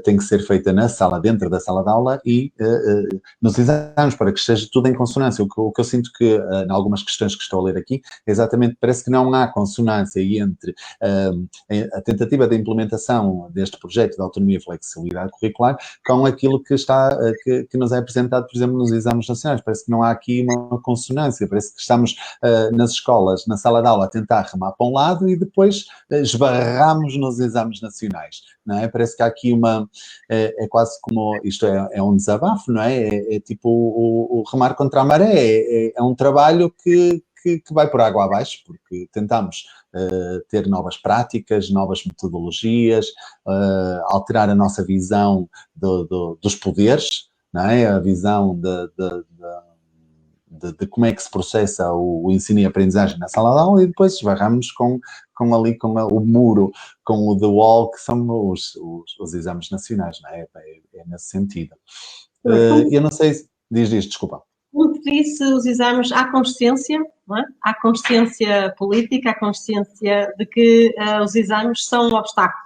tem que ser feita dentro da sala de aula e nos exames, para que esteja tudo em consonância. O que eu sinto que, em algumas questões que estou a ler aqui, é exatamente, parece que não há consonância entre a tentativa de implementação deste projeto de autonomia e flexibilidade curricular com aquilo que nos é apresentado, por exemplo, nos exames nacionais. Parece que não há aqui uma consonância, parece que estamos nas escolas, na sala de aula, a tentar remar para um lado e depois esbarramos nos exames nacionais, não é? Parece que há aqui é quase como, isto é um desabafo, não é? É tipo o remar contra a maré, é um trabalho que vai por água abaixo, porque tentamos ter novas práticas, novas metodologias, alterar a nossa visão dos poderes, não é? A visão de como é que se processa o ensino e a aprendizagem na sala de aula e depois esbarramos com o muro, com o the wall, que são os exames nacionais, não é? É nesse sentido. Eu não sei se... Diz, desculpa. Como disse, os exames, há consciência, não é? Há consciência política, há consciência de que os exames são um obstáculo.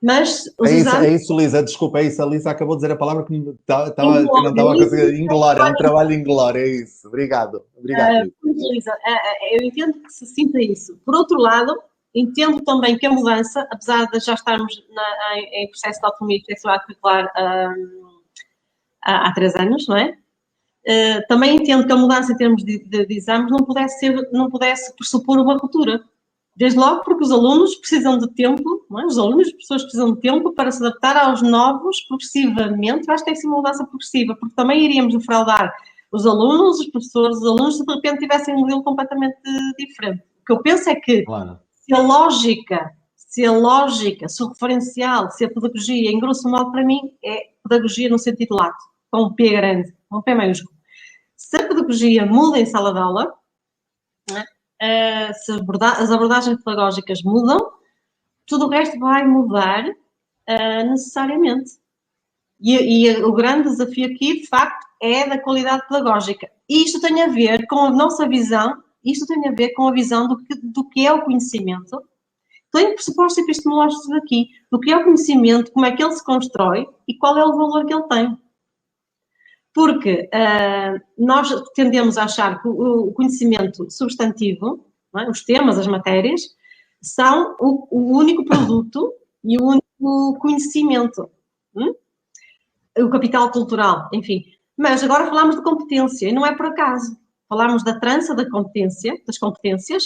Mas os exames... É isso, Lisa, desculpa, é isso. A Lisa acabou de dizer a palavra que não estava a conseguir. Inglória, é um trabalho inglório, é isso. Obrigado, Lisa, eu entendo que se sinta isso. Por outro lado, entendo também que a mudança, apesar de já estarmos em processo de autonomia e flexibilidade curricular há 3 anos, não é? Também entendo que a mudança em termos de exames não pudesse pressupor uma ruptura. Desde logo porque os alunos precisam de tempo, não é? Os alunos e as pessoas precisam de tempo para se adaptar aos novos progressivamente. Eu acho que tem que ser uma mudança progressiva, porque também iríamos defraudar os alunos, os professores, os alunos, se de repente tivessem um modelo completamente diferente. O que eu penso é que se a lógica, se o referencial, se a pedagogia, em grosso modo, para mim, é pedagogia no sentido lato, com um P grande, com um P maiúsculo. Se a pedagogia muda em sala de aula, não é? Se as abordagens pedagógicas mudam, tudo o resto vai mudar necessariamente. E o grande desafio aqui, de facto, é da qualidade pedagógica. E isto tem a ver com a nossa visão, do que é o conhecimento. Tem pressupostos epistemológicos aqui, do que é o conhecimento, como é que ele se constrói e qual é o valor que ele tem. Porque nós tendemos a achar que o conhecimento substantivo, não é? Os temas, as matérias, são o único produto e o único conhecimento. O capital cultural, enfim. Mas agora falamos de competência, e não é por acaso. Falamos da trança das competências,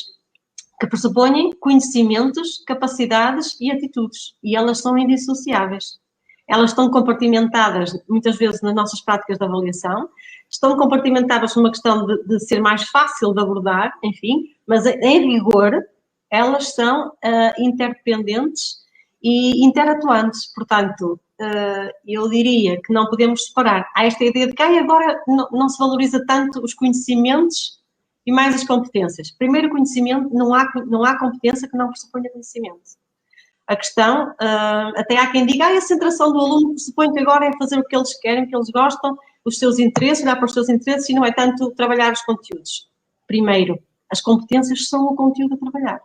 que pressupõem conhecimentos, capacidades e atitudes. E elas são indissociáveis. Elas estão compartimentadas, muitas vezes, nas nossas práticas de avaliação, estão compartimentadas numa questão de ser mais fácil de abordar, enfim, mas, em rigor, elas são interdependentes e interatuantes. Portanto, eu diria que não podemos separar. Há esta ideia de que agora não se valoriza tanto os conhecimentos e mais as competências. Primeiro, o conhecimento, não há competência que não pressuponha conhecimento. A questão, até há quem diga, a centração do aluno pressupõe que agora é fazer o que eles querem, o que eles gostam, os seus interesses, olhar para os seus interesses e não é tanto trabalhar os conteúdos. Primeiro, as competências são o conteúdo a trabalhar.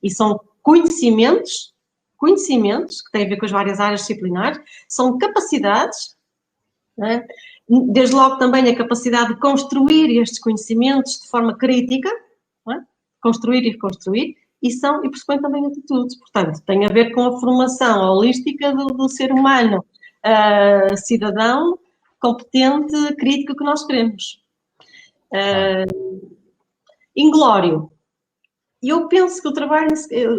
E são conhecimentos que têm a ver com as várias áreas disciplinares, são capacidades não é? Desde logo também a capacidade de construir estes conhecimentos de forma crítica, não é? Construir e reconstruir, e pressupõe também atitudes. Portanto, tem a ver com a formação holística do ser humano, cidadão, competente, crítico que nós queremos. Inglório. Eu penso que o trabalho,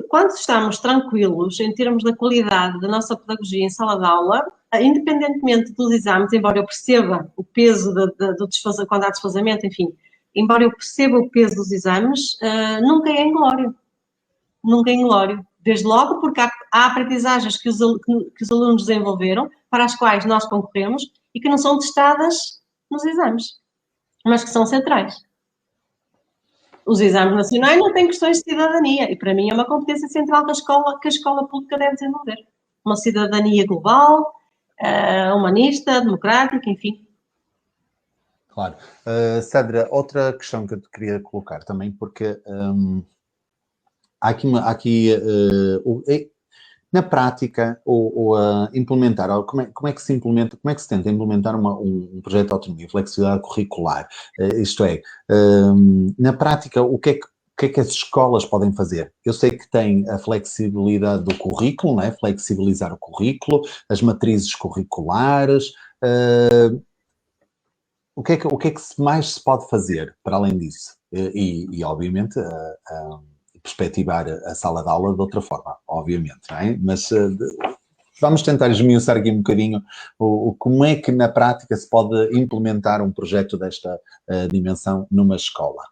quando estamos tranquilos em termos da qualidade da nossa pedagogia em sala de aula, independentemente dos exames, embora eu perceba o peso do desfazamento, quando há desfazamento, enfim, embora eu perceba o peso dos exames, nunca é inglório. Nunca é inglório. Desde logo porque há aprendizagens que os alunos desenvolveram, para as quais nós concorremos, e que não são testadas nos exames, mas que são centrais. Os exames nacionais não têm questões de cidadania, e para mim é uma competência central que a escola pública deve desenvolver. Uma cidadania global, humanista, democrática, enfim. Claro. Sandra, outra questão que eu te queria colocar também, porque há aqui na prática, implementar, como é que se implementa, como é que se tenta implementar um projeto de autonomia e flexibilidade curricular? Isto é, na prática, o que é que as escolas podem fazer? Eu sei que tem a flexibilidade do currículo, não é? Flexibilizar o currículo, as matrizes curriculares. O que é que mais se pode fazer para além disso? E obviamente, perspectivar a sala de aula de outra forma, obviamente, não é? Mas vamos tentar esmiuçar aqui um bocadinho como é que na prática se pode implementar um projeto desta dimensão numa escola.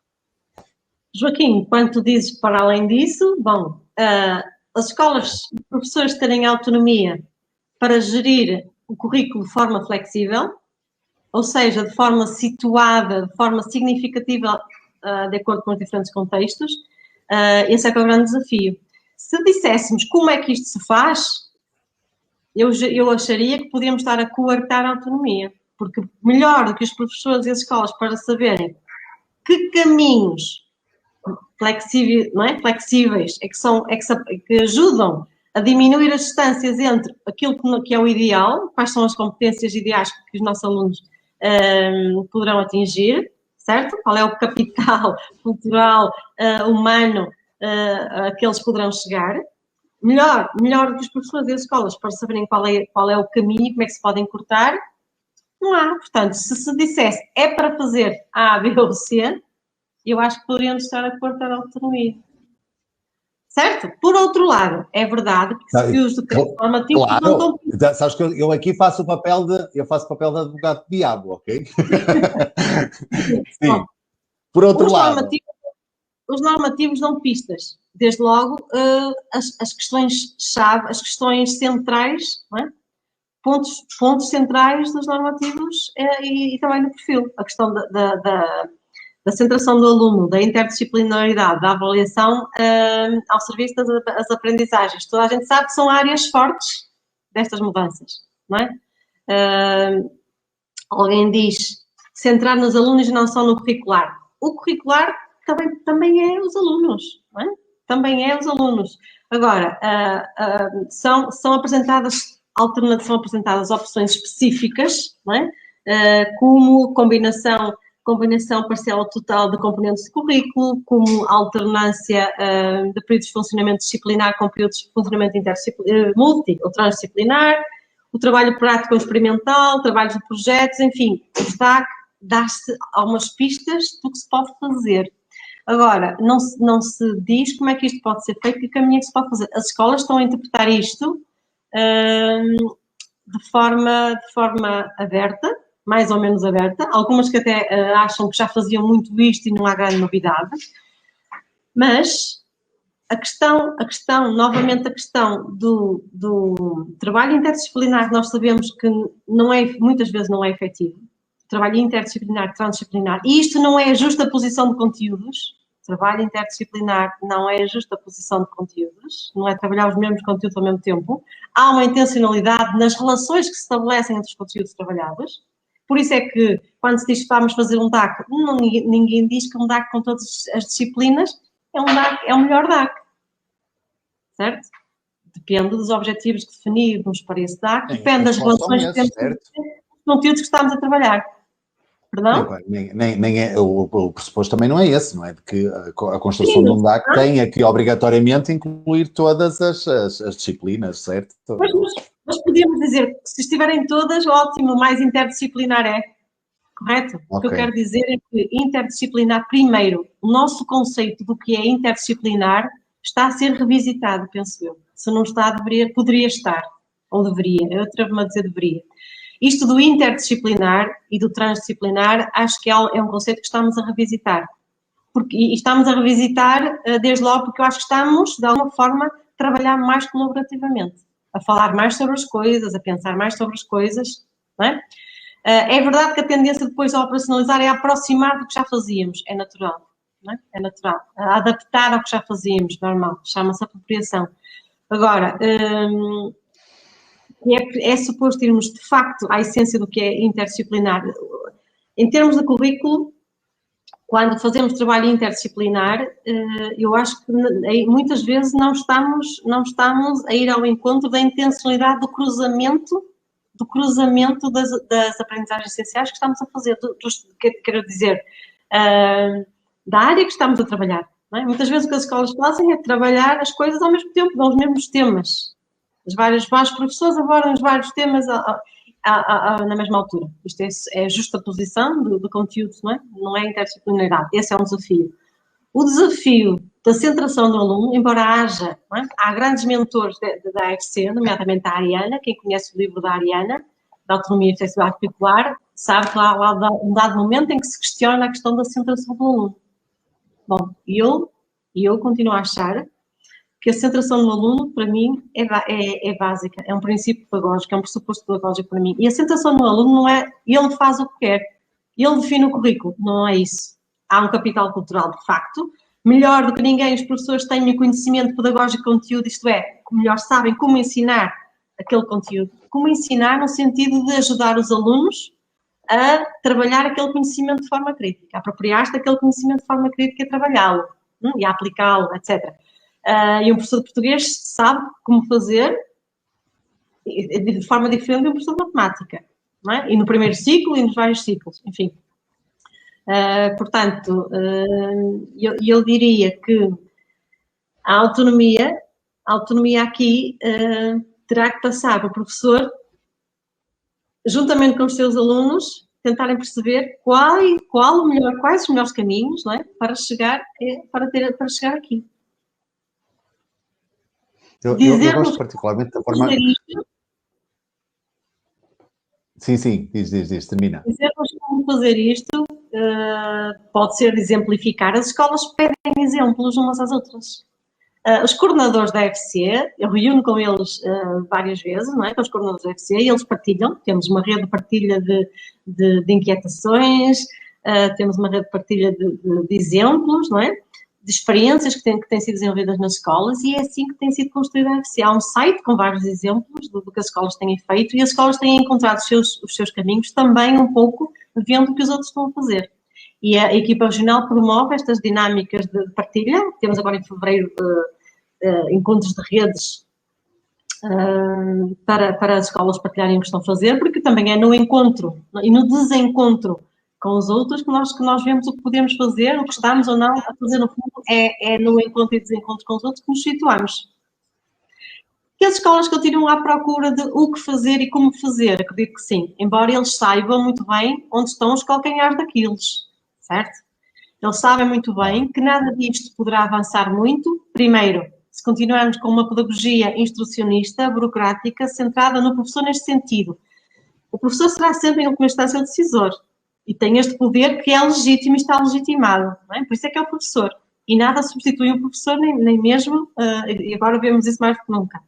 Joaquim, quando tu dizes para além disso, bom, as escolas, os professores terem autonomia para gerir o currículo de forma flexível, ou seja, de forma situada, de forma significativa, de acordo com os diferentes contextos, esse é que é o grande desafio. Se disséssemos como é que isto se faz, eu acharia que podíamos estar a coartar a autonomia, porque melhor do que os professores e as escolas para saberem que caminhos flexíveis que ajudam a diminuir as distâncias entre aquilo que é o ideal, quais são as competências ideais que os nossos alunos poderão atingir, certo? Qual é o capital cultural, humano a que eles poderão chegar. Melhor do que os professores e as escolas para saberem qual é o caminho e como é que se podem cortar, não há. Portanto, se dissesse é para fazer A, B ou C, eu acho que poderíamos estar a cortar a autonomia. Certo? Por outro lado, é verdade que os decretos normativos não estão... Sabes que eu aqui faço o papel de advogado de diabo, ok? Sim. Bom, por outro lado... Os normativos dão pistas. Desde logo, as questões-chave, as questões centrais, não é? Pontos centrais dos normativos e também no perfil. A questão da centração do aluno, da interdisciplinaridade, da avaliação ao serviço das aprendizagens. Toda a gente sabe que são áreas fortes destas mudanças, não é? Alguém diz centrar nos alunos e não só no curricular. O curricular também é os alunos, não é? Também é os alunos. Agora, são apresentadas opções específicas, não é? Como combinação parcial ou total de componentes de currículo, como alternância de períodos de funcionamento disciplinar com períodos de funcionamento multi ou transdisciplinar, o trabalho prático ou experimental, trabalhos de projetos, enfim, o destaque dá-se algumas pistas do que se pode fazer. Agora, não se diz como é que isto pode ser feito e que caminho é que se pode fazer. As escolas estão a interpretar isto de forma aberta, mais ou menos aberta, algumas que até acham que já faziam muito isto e não há grande novidade, mas a questão do trabalho interdisciplinar, que nós sabemos que muitas vezes não é efetivo, trabalho interdisciplinar, transdisciplinar, e isto não é a justa posição de conteúdos, trabalho interdisciplinar não é a justa posição de conteúdos, não é trabalhar os mesmos conteúdos ao mesmo tempo, há uma intencionalidade nas relações que se estabelecem entre os conteúdos trabalhados. Por isso é que, quando se diz que vamos fazer um DAC, ninguém diz que um DAC com todas as disciplinas é o melhor DAC. Certo? Depende dos objetivos que definirmos para esse DAC, depende das relações que temos com os conteúdos que estamos a trabalhar. Perdão? Nem é, o pressuposto também não é esse, não é? De que a construção de um DAC tenha que obrigatoriamente incluir todas as disciplinas, certo? Mas podíamos dizer que se estiverem todas, ótimo, mais interdisciplinar é. Correto? Okay. O que eu quero dizer é que interdisciplinar, primeiro, o nosso conceito do que é interdisciplinar está a ser revisitado, penso eu. Se não está, poderia estar, ou deveria. Eu atrevo-me a dizer deveria. Isto do interdisciplinar e do transdisciplinar, acho que é um conceito que estamos a revisitar. E estamos a revisitar desde logo porque eu acho que estamos, de alguma forma, a trabalhar mais colaborativamente, a falar mais sobre as coisas, a pensar mais sobre as coisas, não é? É verdade que a tendência depois a operacionalizar é aproximar do que já fazíamos, é natural, não é? É natural. A adaptar ao que já fazíamos, normal, chama-se apropriação. Agora, é suposto irmos, de facto, à essência do que é interdisciplinar. Em termos de currículo, quando fazemos trabalho interdisciplinar, eu acho que muitas vezes não estamos a ir ao encontro da intencionalidade do cruzamento das aprendizagens essenciais que estamos a fazer, quero dizer, da área que estamos a trabalhar. Não é? Muitas vezes o que as escolas fazem é trabalhar as coisas ao mesmo tempo, dão os mesmos temas. Os vários professores abordam os vários temas na mesma altura. Isto é justaposição do conteúdo, não é? Não é interdisciplinaridade. Esse é um desafio. O desafio da centração do aluno, embora haja, é? Há grandes mentores da AFC, nomeadamente a Ariana, quem conhece o livro da Ariana, da autonomia e flexibilidade curricular, sabe que lá há um dado momento em que se questiona a questão da centração do aluno. Bom, eu continuo a achar que a centração do aluno, para mim, é básica, é um princípio pedagógico, é um pressuposto pedagógico para mim. E a centração do aluno não é ele faz o que quer, ele define o currículo, não é isso. Há um capital cultural, de facto. Melhor do que ninguém, os professores têm o conhecimento pedagógico de conteúdo, isto é, melhor sabem como ensinar aquele conteúdo. Como ensinar no sentido de ajudar os alunos a trabalhar aquele conhecimento de forma crítica, a apropriar-se daquele conhecimento de forma crítica e a trabalhá-lo, e a aplicá-lo, etc. E um professor de português sabe como fazer de forma diferente de um professor de matemática, não é? E no primeiro ciclo e nos vários ciclos, enfim. Portanto, eu diria que a autonomia aqui terá que passar para o professor, juntamente com os seus alunos, tentarem perceber quais os melhores caminhos, não é? Para chegar aqui. Eu gosto particularmente da forma... Sim, diz, termina. Dizer-nos como fazer isto pode ser exemplificar. As escolas pedem exemplos umas às outras. Os coordenadores da FC, eu reúno com eles várias vezes, não é? Com os coordenadores da FC, e eles partilham. Temos uma rede de partilha de inquietações, temos uma rede de partilha de exemplos, não é? De experiências que têm sido desenvolvidas nas escolas, e é assim que tem sido construída a FC. Há um site com vários exemplos do que as escolas têm feito, e as escolas têm encontrado os seus caminhos também um pouco vendo o que os outros estão a fazer. E a equipa regional promove estas dinâmicas de partilha. Temos agora em fevereiro encontros de redes para as escolas partilharem o que estão a fazer, porque também é no encontro e no desencontro com os outros que nós vemos o que podemos fazer, o que estamos ou não a fazer. No fundo, é no encontro e desencontro com os outros que nos situamos. Que as escolas continuam à procura de o que fazer e como fazer, acredito que sim, embora eles saibam muito bem onde estão os calcanhares daqueles, certo? Eles sabem muito bem que nada disto poderá avançar muito, primeiro, se continuarmos com uma pedagogia instrucionista, burocrática, centrada no professor neste sentido. O professor será sempre, em última instância, o decisor. E tem este poder que é legítimo e está legitimado. Não é? Por isso é que é o professor. E nada substitui o professor, nem mesmo, e agora vemos isso mais do que nunca.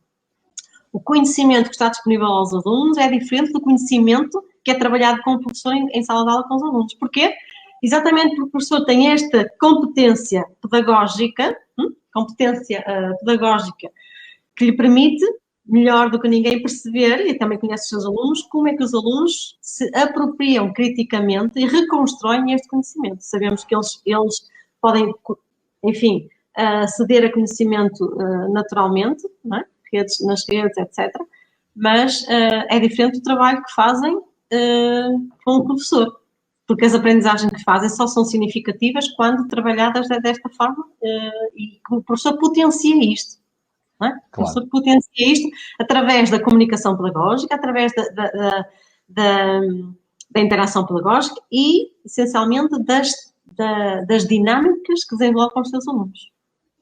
O conhecimento que está disponível aos alunos é diferente do conhecimento que é trabalhado com o professor em sala de aula com os alunos. Porquê? Exatamente porque o professor tem esta competência pedagógica que lhe permite, melhor do que ninguém, perceber, e também conhece os seus alunos, como é que os alunos se apropriam criticamente e reconstroem este conhecimento. Sabemos que eles podem, enfim, aceder a conhecimento naturalmente, não é? Nas redes, etc. Mas é diferente do trabalho que fazem com o professor, porque as aprendizagens que fazem só são significativas quando trabalhadas desta forma e o professor potencia isto. Não é? O professor potencia isto através da comunicação pedagógica, através da interação pedagógica e, essencialmente, das dinâmicas que desenvolve com os seus alunos.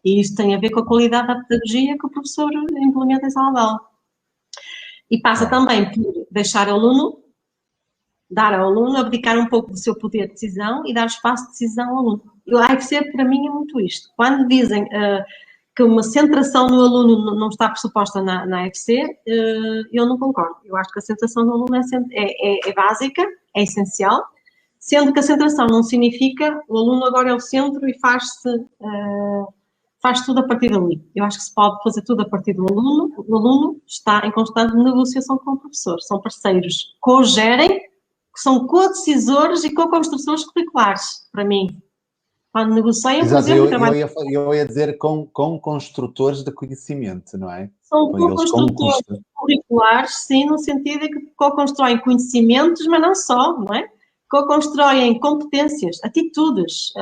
E isto tem a ver com a qualidade da pedagogia que o professor implementa em sala de aula. E passa também por deixar o aluno, dar ao aluno, abdicar um pouco do seu poder de decisão e dar espaço de decisão ao aluno. A AFC, para mim, é muito isto. Quando dizem que uma centração no aluno não está pressuposta na AFC, eu não concordo. Eu acho que a centração no aluno é básica, é essencial, sendo que a centração não significa o aluno agora é o centro e faz tudo a partir dali. Eu acho que se pode fazer tudo a partir do aluno. O aluno está em constante negociação com o professor. São parceiros co-gerem, que são co-decisores e co-construtores curriculares, para mim. Quando negociam, por exemplo, eu ia dizer com construtores de conhecimento, não é? São co-construtores curriculares, sim, no sentido de que co-constroem conhecimentos, mas não só, não é? Co-constroem competências, atitudes,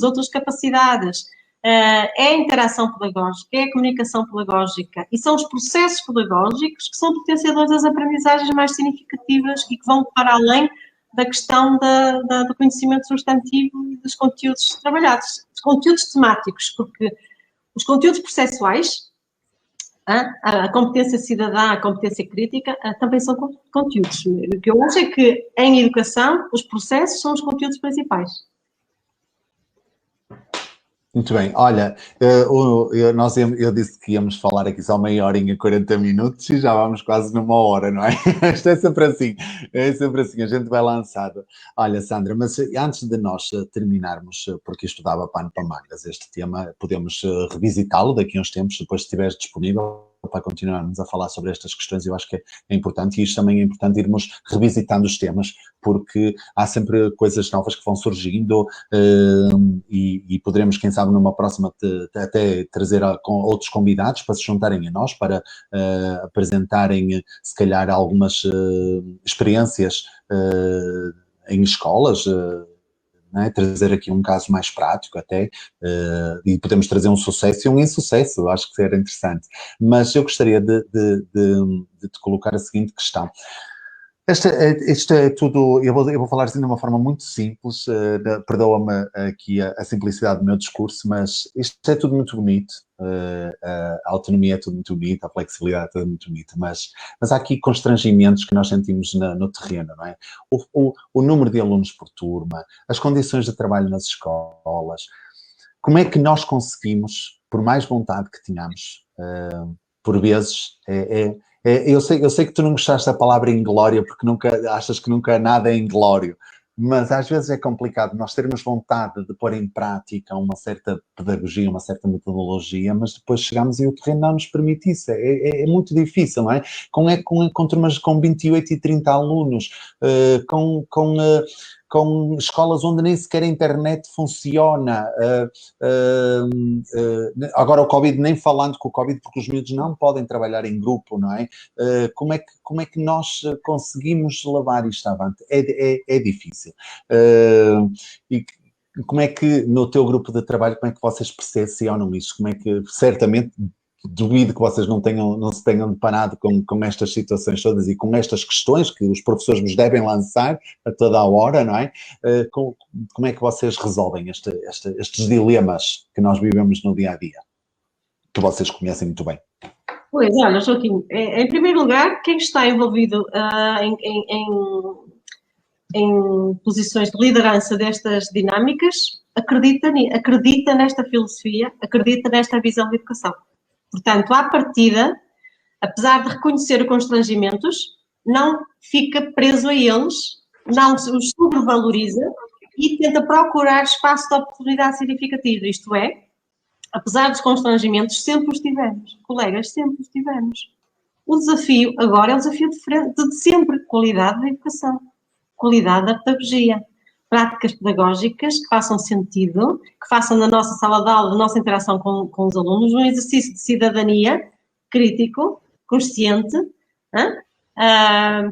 outras capacidades. É a interação pedagógica, é a comunicação pedagógica e são os processos pedagógicos que são potenciadores das aprendizagens mais significativas e que vão para além da questão do conhecimento substantivo e dos conteúdos trabalhados. Os conteúdos temáticos, porque os conteúdos processuais, a competência cidadã, a competência crítica, também são conteúdos. O que eu acho é que, em educação, os processos são os conteúdos principais. Muito bem, olha, eu disse que íamos falar aqui só meia horinha, 40 minutos e já vamos quase numa hora, não é? Isto é sempre assim, a gente vai lançado. Olha, Sandra, mas antes de nós terminarmos, porque isto dava pano para mangas, este tema, podemos revisitá-lo daqui a uns tempos, depois se estiveres disponível, para continuarmos a falar sobre estas questões. Eu acho que é importante, e isto também é importante irmos revisitando os temas, porque há sempre coisas novas que vão surgindo e poderemos, quem sabe, numa próxima até trazer com outros convidados para se juntarem a nós, para apresentarem, se calhar, algumas experiências em escolas, é? Trazer aqui um caso mais prático até, e podemos trazer um sucesso e um insucesso, acho que seria interessante. Mas eu gostaria de te colocar a seguinte questão. Isto é tudo, eu vou falar assim de uma forma muito simples, perdoa-me aqui a simplicidade do meu discurso, mas isto é tudo muito bonito, a autonomia é tudo muito bonito, a flexibilidade é tudo muito bonito, mas há aqui constrangimentos que nós sentimos no terreno, não é? O número de alunos por turma, as condições de trabalho nas escolas, como é que nós conseguimos, por mais vontade que tenhamos, por vezes, eu sei que tu não gostaste da palavra inglória porque achas que nunca nada é inglório, mas às vezes é complicado nós termos vontade de pôr em prática uma certa pedagogia, uma certa metodologia, mas depois chegamos e o terreno não nos permite isso. É muito difícil, não é? Com turmas com 28 e 30 alunos, com escolas onde nem sequer a internet funciona. Agora o Covid, nem falando com o Covid, porque os miúdos não podem trabalhar em grupo, não é? Como é que nós conseguimos levar isto avante? É difícil. E como é que, no teu grupo de trabalho, como é que vocês percepcionam isto? Como é que, certamente, duvido que vocês não se tenham deparado com estas situações todas e com estas questões que os professores nos devem lançar a toda a hora, não é? Como é que vocês resolvem estes dilemas que nós vivemos no dia-a-dia? Que vocês conhecem muito bem. Pois, olha, Joaquim, em primeiro lugar, quem está envolvido em posições de liderança destas dinâmicas acredita nesta filosofia, acredita nesta visão de educação. Portanto, à partida, apesar de reconhecer os constrangimentos, não fica preso a eles, não os sobrevaloriza e tenta procurar espaço de oportunidade significativo. Isto é, apesar dos constrangimentos, sempre os tivemos. Colegas, sempre os tivemos. O desafio agora é o desafio de sempre, qualidade da educação, qualidade da pedagogia. Práticas pedagógicas que façam sentido, que façam na nossa sala de aula, na nossa interação com os alunos, um exercício de cidadania crítico, consciente,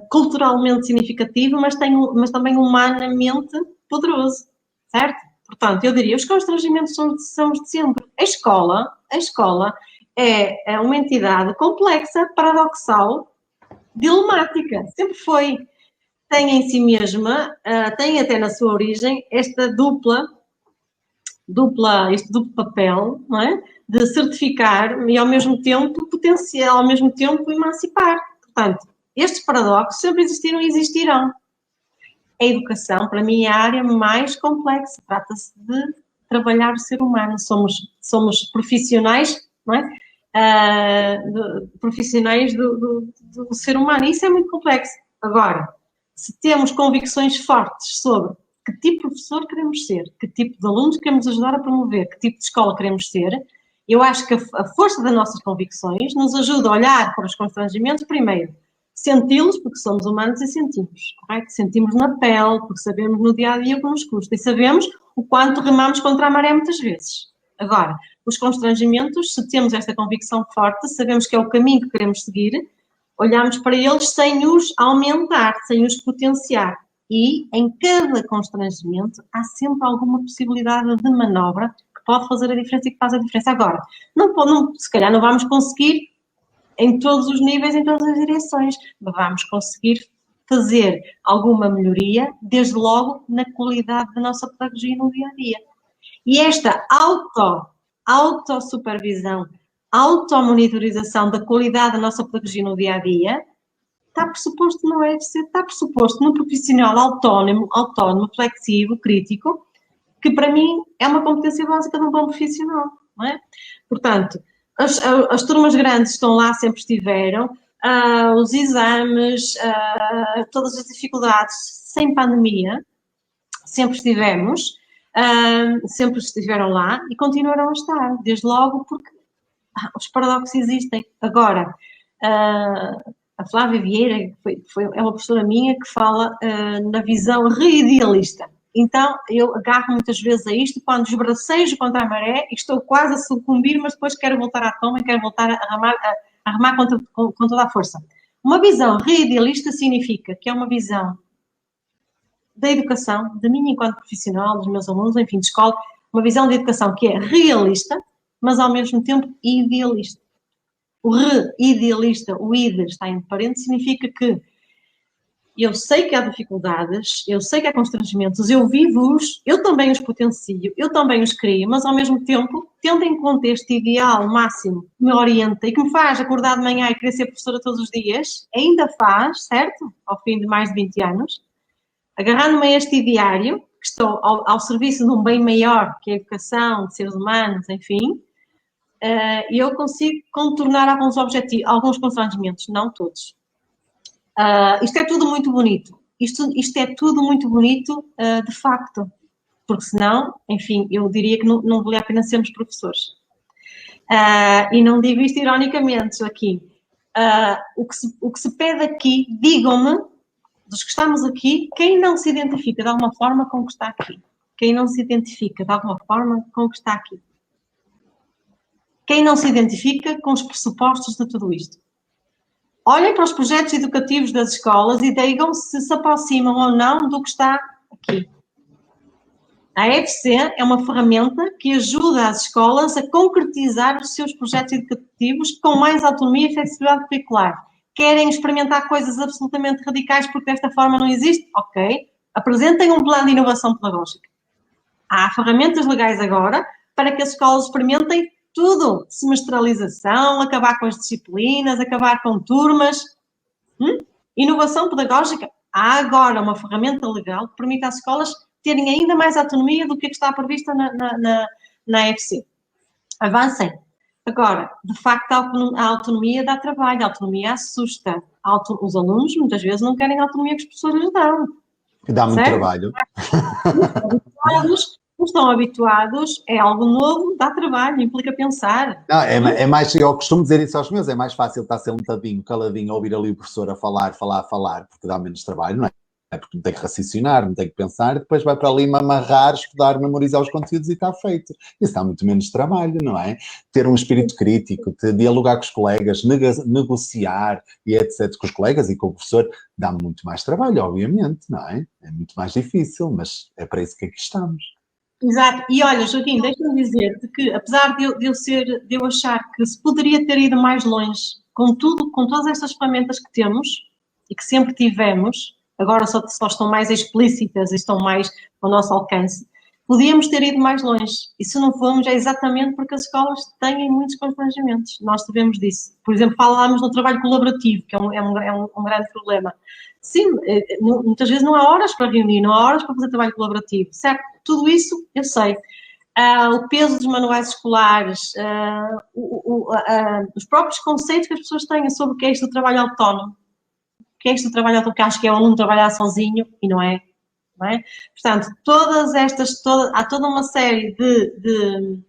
culturalmente significativo, mas também humanamente poderoso, certo? Portanto, eu diria, os constrangimentos são de sempre. A escola é uma entidade complexa, paradoxal, dilemática, sempre foi. Tem em si mesma, tem até na sua origem, este duplo papel, não é? De certificar e ao mesmo tempo potencial, ao mesmo tempo emancipar. Portanto, estes paradoxos sempre existiram e existirão. A educação, para mim, é a área mais complexa. Trata-se de trabalhar o ser humano. Somos profissionais, não é? Profissionais do ser humano. Isso é muito complexo. Agora, se temos convicções fortes sobre que tipo de professor queremos ser, que tipo de alunos queremos ajudar a promover, que tipo de escola queremos ser, eu acho que a força das nossas convicções nos ajuda a olhar para os constrangimentos, primeiro, senti-los, porque somos humanos e sentimos, correto? Sentimos na pele, porque sabemos no dia-a-dia o que nos custa e sabemos o quanto remamos contra a maré muitas vezes. Agora, os constrangimentos, se temos esta convicção forte, sabemos que é o caminho que queremos seguir, olhamos para eles sem os aumentar, sem os potenciar. E em cada constrangimento há sempre alguma possibilidade de manobra que pode fazer a diferença e que faz a diferença. Agora, se calhar não vamos conseguir em todos os níveis, em todas as direções, mas vamos conseguir fazer alguma melhoria, desde logo na qualidade da nossa pedagogia no dia-a-dia. E esta autossupervisão, automonitorização da qualidade da nossa pedagogia no dia-a-dia está pressuposto no EFC, está pressuposto no profissional autónomo, flexível, crítico, que para mim é uma competência básica de um bom profissional, não é? Portanto, as turmas grandes estão lá, sempre estiveram, os exames, todas as dificuldades, sem pandemia, sempre estivemos, sempre estiveram lá e continuarão a estar, desde logo porque os paradoxos existem. Agora, a Flávia Vieira é uma professora minha que fala na visão reidealista. Então, eu agarro muitas vezes a isto quando esbracejo contra a maré e estou quase a sucumbir, mas depois quero voltar à toma e quero voltar a remar com toda a força. Uma visão reidealista significa que é uma visão da educação, de mim enquanto profissional, dos meus alunos, enfim, de escola, uma visão de educação que é realista, mas ao mesmo tempo idealista. O re-idealista, o ide está em parênteses, significa que eu sei que há dificuldades, eu sei que há constrangimentos, eu vivo-os, eu também os potencio, eu também os crio, mas ao mesmo tempo, tendo em conta este ideal máximo que me orienta e que me faz acordar de manhã e querer ser professora todos os dias, ainda faz, certo? Ao fim de mais de 20 anos, agarrando-me a este ideário, que estou ao serviço de um bem maior, que é a educação, de seres humanos, enfim, eu consigo contornar alguns constrangimentos, não todos. Isto é tudo muito bonito. Isto é tudo muito bonito, de facto. Porque senão, enfim, eu diria que não valia a pena sermos professores. E não digo isto ironicamente aqui. O que se pede aqui, digam-me, dos que estamos aqui, quem não se identifica de alguma forma com o que está aqui? Quem não se identifica de alguma forma com o que está aqui? Quem não se identifica com os pressupostos de tudo isto? Olhem para os projetos educativos das escolas e digam se aproximam ou não do que está aqui. A EFC é uma ferramenta que ajuda as escolas a concretizar os seus projetos educativos com mais autonomia e flexibilidade curricular. Querem experimentar coisas absolutamente radicais porque desta forma não existe? Ok. Apresentem um plano de inovação pedagógica. Há ferramentas legais agora para que as escolas experimentem tudo. Semestralização, acabar com as disciplinas, acabar com turmas. Inovação pedagógica. Há agora uma ferramenta legal que permite às escolas terem ainda mais autonomia do que está prevista na EFC. Avancem. Agora, de facto, a autonomia dá trabalho, a autonomia assusta. Os alunos, muitas vezes, não querem a autonomia que os professores lhes dão. Que dá muito trabalho. Não estão habituados, é algo novo, dá trabalho, implica pensar. Não, é mais, eu costumo dizer isso aos meus, é mais fácil estar sentadinho, caladinho, ouvir ali o professor a falar, porque dá menos trabalho, não é? é porque não tem que raciocinar, não tem que pensar, depois vai para ali amarrar, estudar, memorizar os conteúdos e está feito. Isso dá muito menos trabalho, não é? Ter um espírito crítico, dialogar com os colegas, negociar e etc. com os colegas e com o professor, dá muito mais trabalho, obviamente, não é? É muito mais difícil, mas é para isso que aqui estamos. Exato. E olha, Joaquim, deixa-me dizer-te que, apesar de eu achar que se poderia ter ido mais longe, com tudo, com todas estas ferramentas que temos e que sempre tivemos, agora só estão mais explícitas e estão mais ao nosso alcance, podíamos ter ido mais longe. E se não fomos, é exatamente porque as escolas têm muitos constrangimentos. Nós sabemos disso. Por exemplo, falámos no trabalho colaborativo, que é um grande problema. Sim, muitas vezes não há horas para reunir, não há horas para fazer trabalho colaborativo, certo? Tudo isso eu sei. O peso dos manuais escolares, os próprios conceitos que as pessoas têm sobre o que é isto do trabalho autónomo. O que é isto do trabalho autónomo? Que acho que é o aluno trabalhar sozinho e não é. Não é? Portanto, há toda uma série de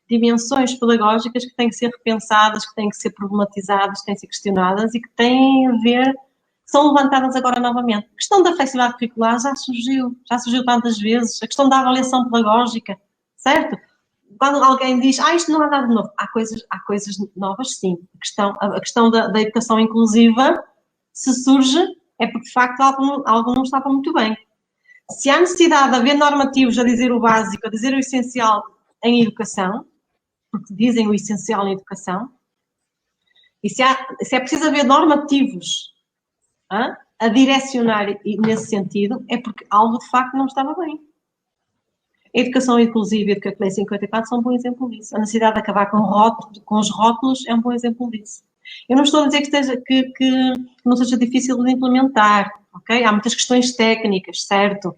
dimensões pedagógicas que têm que ser repensadas, que têm que ser problematizadas, que têm que ser questionadas e que têm a ver, são levantadas agora novamente. A questão da flexibilidade curricular já surgiu tantas vezes. A questão da avaliação pedagógica, certo? Quando alguém diz, isto não há nada de novo, há coisas novas, sim. A questão da educação inclusiva, se surge, é porque de facto algo não estava muito bem. Se há necessidade de haver normativos a dizer o básico, a dizer o essencial em educação, porque dizem o essencial em educação, e se é preciso haver normativos a direcionar nesse sentido, é porque algo de facto não estava bem. A educação inclusiva e a Lei 54 são um bom exemplo disso. A necessidade de acabar com os rótulos é um bom exemplo disso. Eu não estou a dizer que não seja difícil de implementar, ok? Há muitas questões técnicas, certo?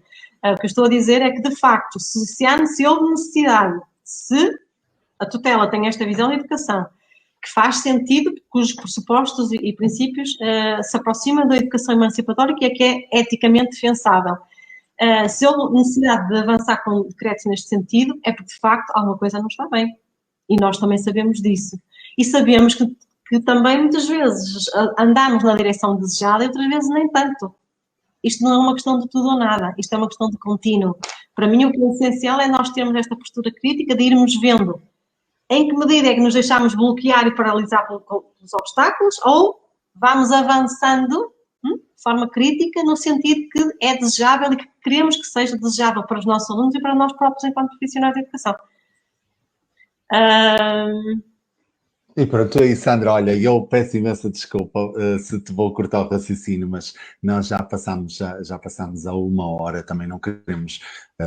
O que eu estou a dizer é que, de facto, se houve necessidade, se a tutela tem esta visão de educação, que faz sentido, cujos pressupostos e princípios se aproximam da educação emancipatória, que é eticamente defensável. Se houve necessidade de avançar com decretos neste sentido, é porque, de facto, alguma coisa não está bem. E nós também sabemos disso. E sabemos que também, muitas vezes, andamos na direção desejada e outras vezes nem tanto. Isto não é uma questão de tudo ou nada. Isto é uma questão de contínuo. Para mim, o que é essencial é nós termos esta postura crítica de irmos vendo em que medida é que nos deixamos bloquear e paralisar pelos obstáculos ou vamos avançando de forma crítica no sentido que é desejável e que queremos que seja desejável para os nossos alunos e para nós próprios enquanto profissionais de educação. E pronto, aí Sandra, olha, eu peço imensa desculpa se te vou cortar o raciocínio, mas nós já passamos a 1 hora, também não queremos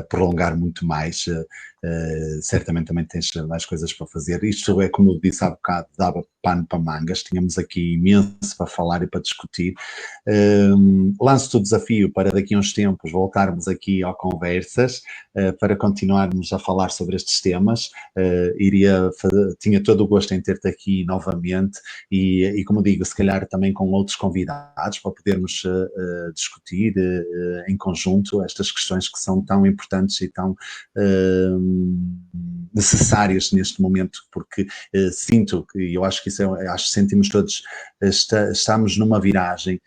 prolongar muito mais, certamente também tens mais coisas para fazer. Isto é, como eu disse há bocado, dava pano para mangas, tínhamos aqui imenso para falar e para discutir. Lanço-te o desafio para daqui a uns tempos voltarmos aqui ao Conversas, para continuarmos a falar sobre estes temas. Tinha todo o gosto em ter-te aqui novamente e como digo, se calhar também com outros convidados para podermos discutir em conjunto estas questões que são tão importantes e tão necessárias neste momento, porque sinto que, eu acho que acho que sentimos todos, estamos numa viragem.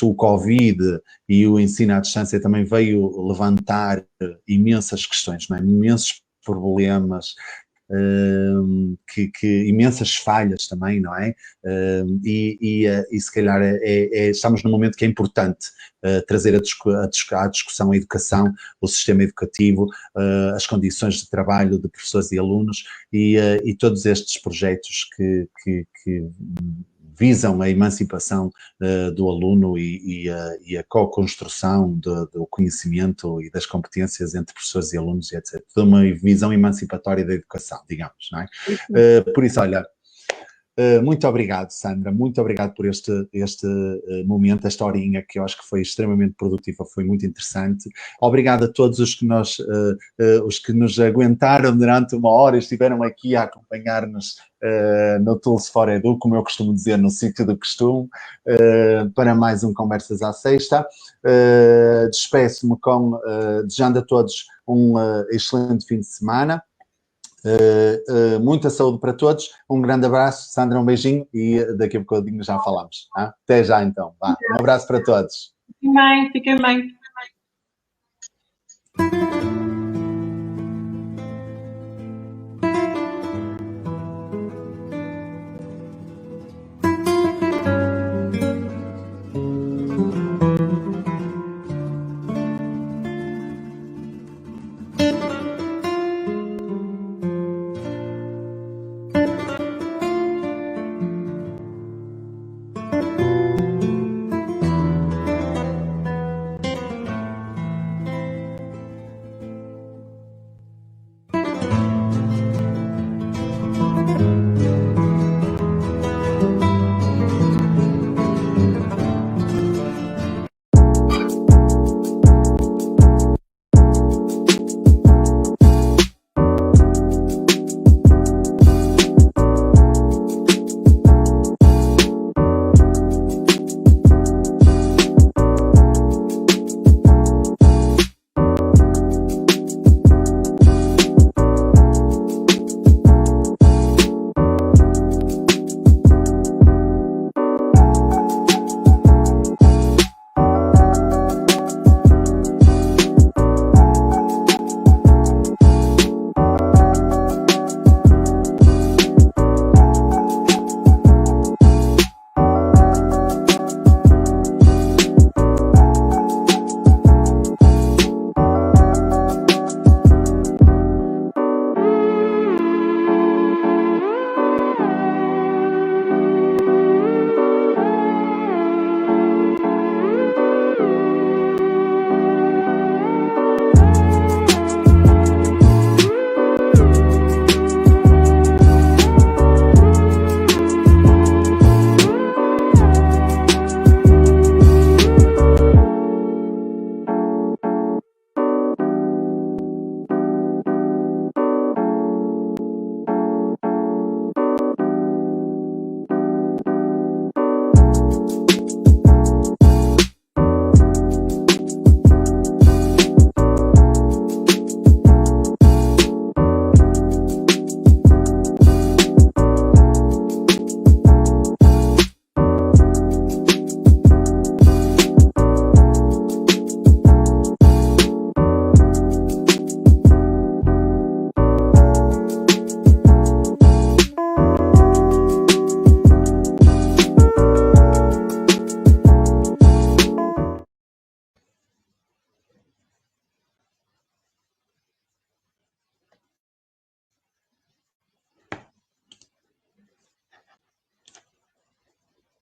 O Covid e o ensino à distância também veio levantar imensas questões, não é? Imensos problemas, imensas falhas também, não é? E se calhar estamos num momento que é importante trazer à discussão a educação, o sistema educativo, as condições de trabalho de professores e alunos e todos estes projetos que visam a emancipação do aluno e a co-construção do conhecimento e das competências entre professores e alunos, etc. Toda uma visão emancipatória da educação, digamos, não é? Por isso, olha, muito obrigado, Sandra, muito obrigado por este momento, esta horinha que eu acho que foi extremamente produtiva, foi muito interessante. Obrigado a todos os que nos aguentaram durante 1 hora e estiveram aqui a acompanhar-nos no Tools for Edu, como eu costumo dizer, no sítio do costume, para mais um Conversas à Sexta. Despeço-me desejando a todos um excelente fim de semana. Muita saúde para todos, um grande abraço, Sandra, um beijinho e daqui a bocadinho já falamos. Até já então, um abraço para todos. Fiquem bem.